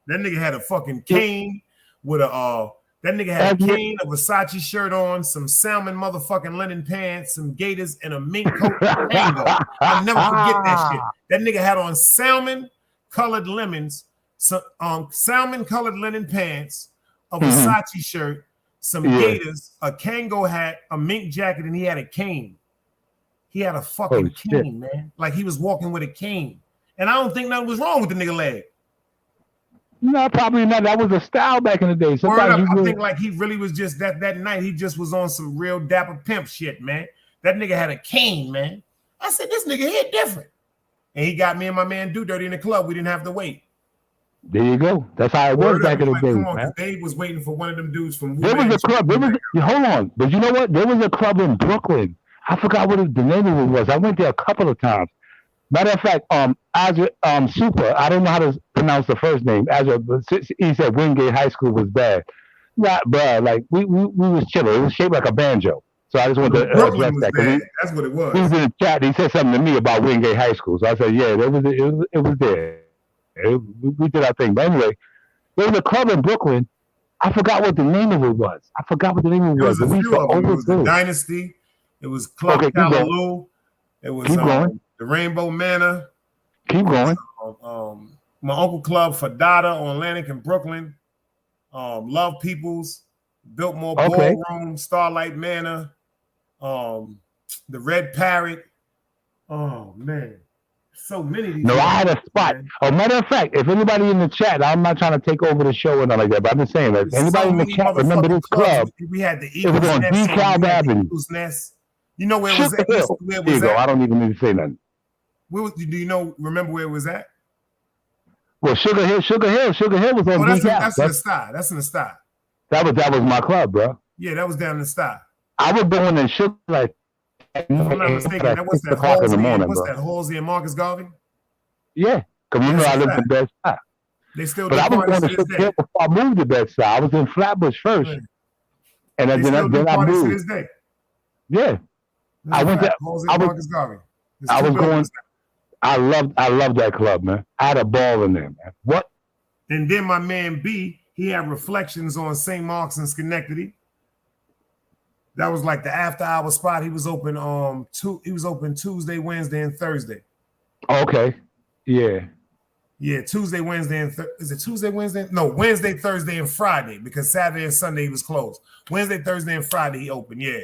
Speaker 1: That nigga had a fucking cane with that nigga had a cane, a Versace shirt on, some salmon motherfucking linen pants, some gaiters, and a mink coat. I'll never forget that shit. That nigga had on salmon colored linen pants, a Versace shirt, some gaiters, a Kango hat, a mink jacket, and he had a cane. He had a fucking cane, man. Like he was walking with a cane. And I don't think nothing was wrong with the nigga leg.
Speaker 4: No, probably not. That was a style back in the day.
Speaker 1: I think like he really was just that night. He just was on some real dapper pimp shit, man. That nigga had a cane, man. I said, this nigga hit different. And he got me and my man Do Dirty in the club. We didn't have to wait.
Speaker 4: There you go. That's how it was back in the day, man.
Speaker 1: Dave was waiting for one of them dudes from.
Speaker 4: There was a club. Hold on, but you know what? There was a club in Brooklyn. I forgot what the name of it was. I went there a couple of times. Matter of fact, Super. I don't know how to pronounce the first name. He said Wingate High School was bad. Right, bro. Like we was chilling. It was shaped like a banjo. So I just wanted to address that.
Speaker 1: That's what it was.
Speaker 4: He was in the chat. He said something to me about Wingate High School. So I said, yeah, it was there. We did our thing. But anyway, there was a club in Brooklyn. I forgot what the name of it was.
Speaker 1: It was a few of them. It was the Dynasty. It was Club Callaloo. It was the Rainbow Manor.
Speaker 4: Keep going.
Speaker 1: My Uncle Club for Dada on Atlantic in Brooklyn. Love Peoples. Biltmore Ballroom. Starlight Manor. The Red Parrot. Oh, man. So many of these.
Speaker 4: No, I had a spot. Oh, matter of fact, if anybody in the chat, I'm not trying to take over the show or nothing like that, but I'm just saying that anybody in the chat remember this club.
Speaker 1: We had the
Speaker 4: Eagles. It was on DeKalb Avenue.
Speaker 1: You know where it was at?
Speaker 4: There you go. I don't even need to say nothing.
Speaker 1: Do you remember where it was at?
Speaker 4: Well, Sugar Hill was on DeKalb.
Speaker 1: That's in the Star. That's in the Star.
Speaker 4: That was my club, bro.
Speaker 1: Yeah, that was down in the Star.
Speaker 4: I was going in Sugar like.
Speaker 1: If I'm not mistaken, that was that Halsey and Marcus Garvey?
Speaker 4: Yeah, because remember I lived in Bed-Stuy.
Speaker 1: They still
Speaker 4: but I was going to Sugar Hill before I moved to Bed-Stuy. I was in Flatbush first. Right. And then I moved. To this day. Yeah. I went to
Speaker 1: Halsey and Marcus Garvey.
Speaker 4: I was going. I loved that club, man. I had a ball in there, man. What?
Speaker 1: And then my man B, he had Reflections on St. Mark's and Schenectady. That was like the after-hour spot. He was open Tuesday, Wednesday, and Thursday.
Speaker 4: Okay, yeah.
Speaker 1: Yeah, Tuesday, Wednesday, and is it Tuesday, Wednesday? No, Wednesday, Thursday, and Friday, because Saturday and Sunday he was closed. Wednesday, Thursday, and Friday he opened, yeah.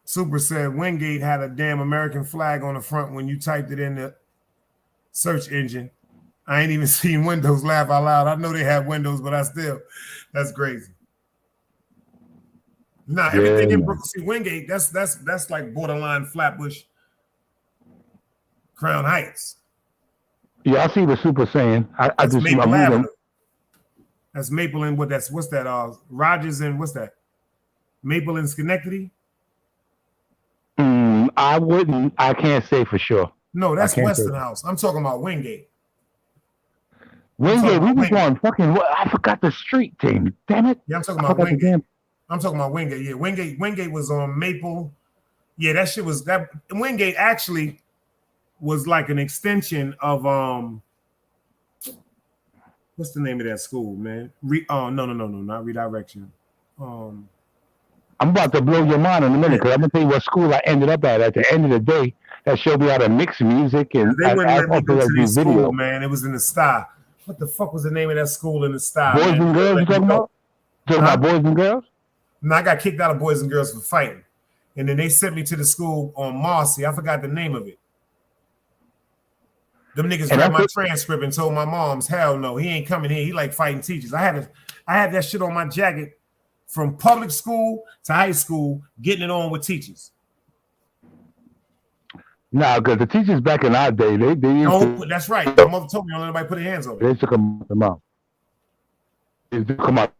Speaker 1: Super said Wingate had a damn American flag on the front when you typed it in the search engine. I ain't even seen Windows, laugh out loud. I know they have Windows, but that's crazy. Nah, everything in Brooklyn, see Wingate, that's like borderline Flatbush, Crown Heights.
Speaker 4: Yeah, I see what Super saying. I just
Speaker 1: Maple Avenue. That's Maple and what's that? Rogers and what's that? Maple and Schenectady?
Speaker 4: I can't say for sure.
Speaker 1: No, that's Westinghouse. I'm talking about Wingate.
Speaker 4: Wingate, we was on fucking. I forgot the street thing. Damn it.
Speaker 1: Yeah, I'm talking about Wingate. I'm talking about Wingate. Yeah, Wingate was on Maple. Yeah, that shit was that. Wingate actually was like an extension of what's the name of that school, man? No, not Redirection.
Speaker 4: I'm about to blow your mind in a minute because I'm gonna tell you what school I ended up at. At the end of the day, that showed me how to mix music and
Speaker 1: they wouldn't let me go to the school, man. It was in the Star. What the fuck was the name of that school in the Star?
Speaker 4: Boys and Girls, you talking about? Talking about Boys and Girls?
Speaker 1: No, I got kicked out of Boys and Girls for fighting. And then they sent me to the school on Marcy. I forgot the name of it. Them niggas read my transcript and told my moms, hell no, he ain't coming here. He like fighting teachers. I had that shit on my jacket from public school to high school, getting it on with teachers.
Speaker 4: No, because the teachers back in our day, they
Speaker 1: that's right. My mother told me don't let nobody put their hands on it.
Speaker 4: They took them out. They took them out.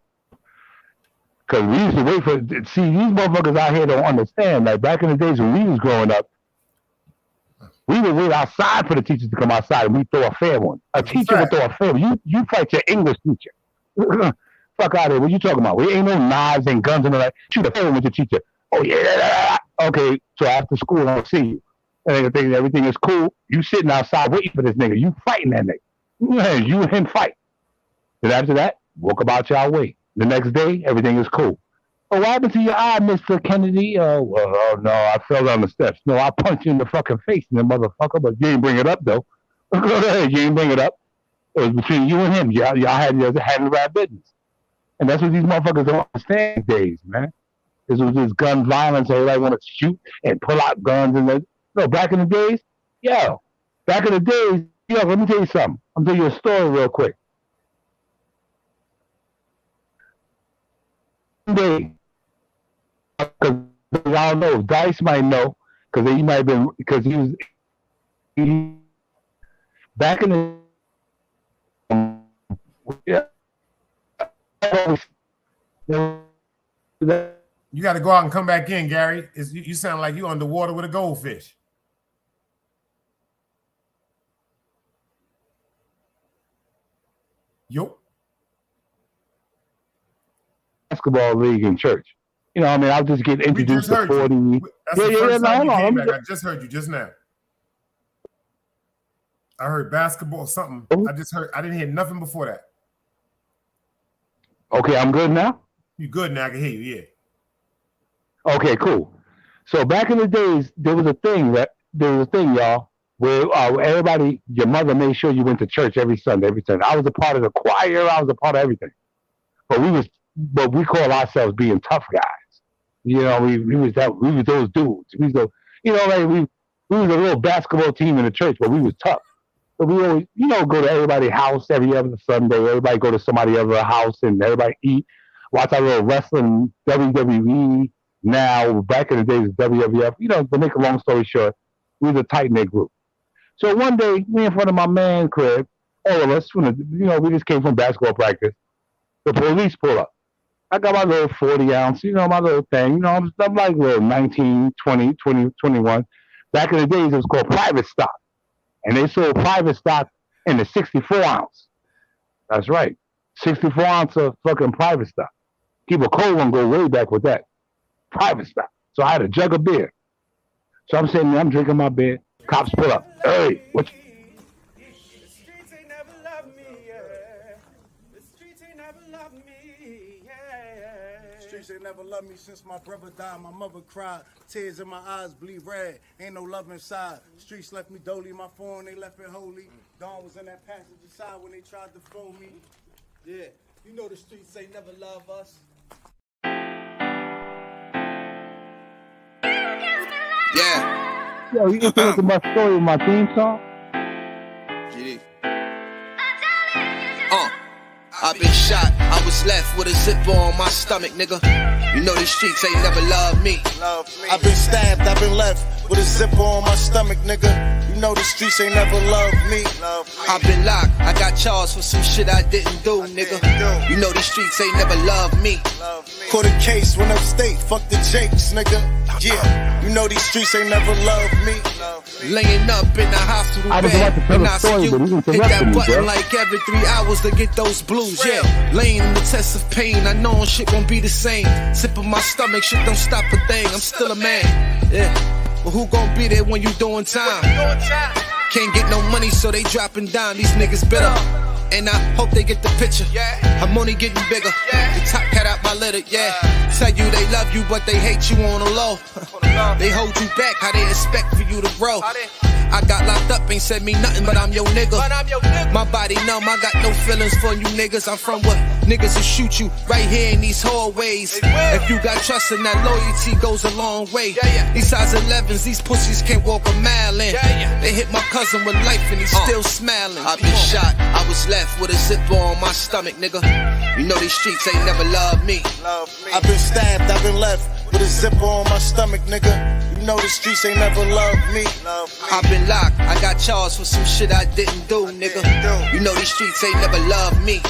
Speaker 4: Because we used to wait for, see, these motherfuckers out here don't understand. Like back in the days when we was growing up, we would wait outside for the teachers to come outside and we throw a fair one. A teacher would throw a fair one. You fight your English teacher. Fuck out of here. What you talking about? We ain't no knives and guns and all that. Shoot a fair one with your teacher. Oh, yeah. Okay, so after school, I'll see you. And everything is cool. You sitting outside waiting for this nigga. You fighting that nigga. You and him fight. Then after that, walk about your way. The next day, everything is cool. Oh, what happened to your eye, Mr. Kennedy? Oh, no, I fell down the steps. No, I punched you in the fucking face, motherfucker, but you didn't bring it up, though. You didn't bring it up. It was between you and him. Y'all had the right business. And that's what these motherfuckers don't understand these days, man. This was this gun violence. Everybody want to shoot and pull out guns. No, back in the days, let me tell you something. I'm tell you a story real quick. One day, because I don't know, Dice might know, because he might have been, because he back in the,
Speaker 1: you got to go out and come back in, Gary. You sound like you underwater with a goldfish. Yo.
Speaker 4: Basketball league in church. You know, I mean, I'll just get introduced to 40.
Speaker 1: I just heard you just now. I heard basketball, something. I didn't hear nothing before that.
Speaker 4: Okay, I'm good now?
Speaker 1: You good now, I can hear you, yeah.
Speaker 4: Okay, cool. So back in the days, there was a thing, y'all, where everybody, your mother made sure you went to church every Sunday. I was a part of the choir. I was a part of everything. But we call ourselves being tough guys. You know, we was those dudes. We was a little basketball team in the church, but we was tough. So we always, go to everybody's house every other Sunday. Everybody go to somebody else's house and everybody eat, watch our little wrestling, WWE. Now, back in the days, WWF. To make a long story short, we was a tight-knit group. So one day, me in front of my man crib, all of us, we just came from basketball practice. The police pull up. I got my little 40 ounce, my little thing. I'm like little 19, 20, 21. Back in the days, it was called private stock. And they sold private stock in the 64 ounce. That's right. 64 ounce of fucking private stock. Keep a cold one, go way back with that. Private stock. So I had a jug of beer. So I'm sitting there, I'm drinking my beer. Cops pull up. Hey, what?
Speaker 8: streets ain't never loved me since my brother died. My mother cried, tears in my eyes bleed red. Ain't no love inside. Streets left me dolly, my phone they left it holy. Dawn was in that passenger side when they tried to phone me.
Speaker 7: Yeah, you know the streets ain't never love us.
Speaker 2: Yeah.
Speaker 4: Yo, you can look at my story with my theme song?
Speaker 2: GD. I've been shot, I was left with a zipper on my stomach, nigga. You know these streets ain't never loved me.
Speaker 8: I've been stabbed, I've been left with a zipper on my stomach, nigga. You know the streets ain't never loved me.
Speaker 2: I've been locked, I got charged for some shit I didn't do, nigga. You know these streets ain't never loved me.
Speaker 8: Caught a case, went upstate, fuck the Jakes, nigga. Yeah, you know these streets ain't never loved me.
Speaker 2: Laying up in the hospital
Speaker 4: I was
Speaker 2: bed,
Speaker 4: about to tell
Speaker 2: and
Speaker 4: a
Speaker 2: I
Speaker 4: story,
Speaker 2: see
Speaker 4: but
Speaker 2: you
Speaker 4: you
Speaker 2: hit that
Speaker 4: interrupted me,
Speaker 2: button
Speaker 4: bro.
Speaker 2: like every 3 hours to get those blues, yeah. Laying in the test of pain, I know shit won't be the same. Sip of my stomach, shit don't stop a thing, I'm still a man, yeah. But who gon' be there when you doing time? Can't get no money, so they dropping down, these niggas bitter. And I hope they get the picture. I'm only getting bigger. The top cat out my litter, yeah. Tell you they love you, but they hate you on the low. They hold you back, how they expect for you to grow. I got locked up, ain't said me nothing, but I'm your nigga. My body numb, I got no feelings for you niggas. I'm from where niggas will shoot you right here in these hallways. If you got trust in that, loyalty goes a long way. These size 11s, these pussies can't walk a mile in. They hit my cousin with life and he's still smiling. I've been shot, I was left with a zipper on my stomach, nigga. You know these streets ain't never loved me.
Speaker 8: I've been stabbed, I've been left with a zipper on my stomach, nigga. You know the streets ain't never loved me.
Speaker 2: I've been locked, I got charged for some shit I didn't do, nigga. You know these streets ain't never loved me.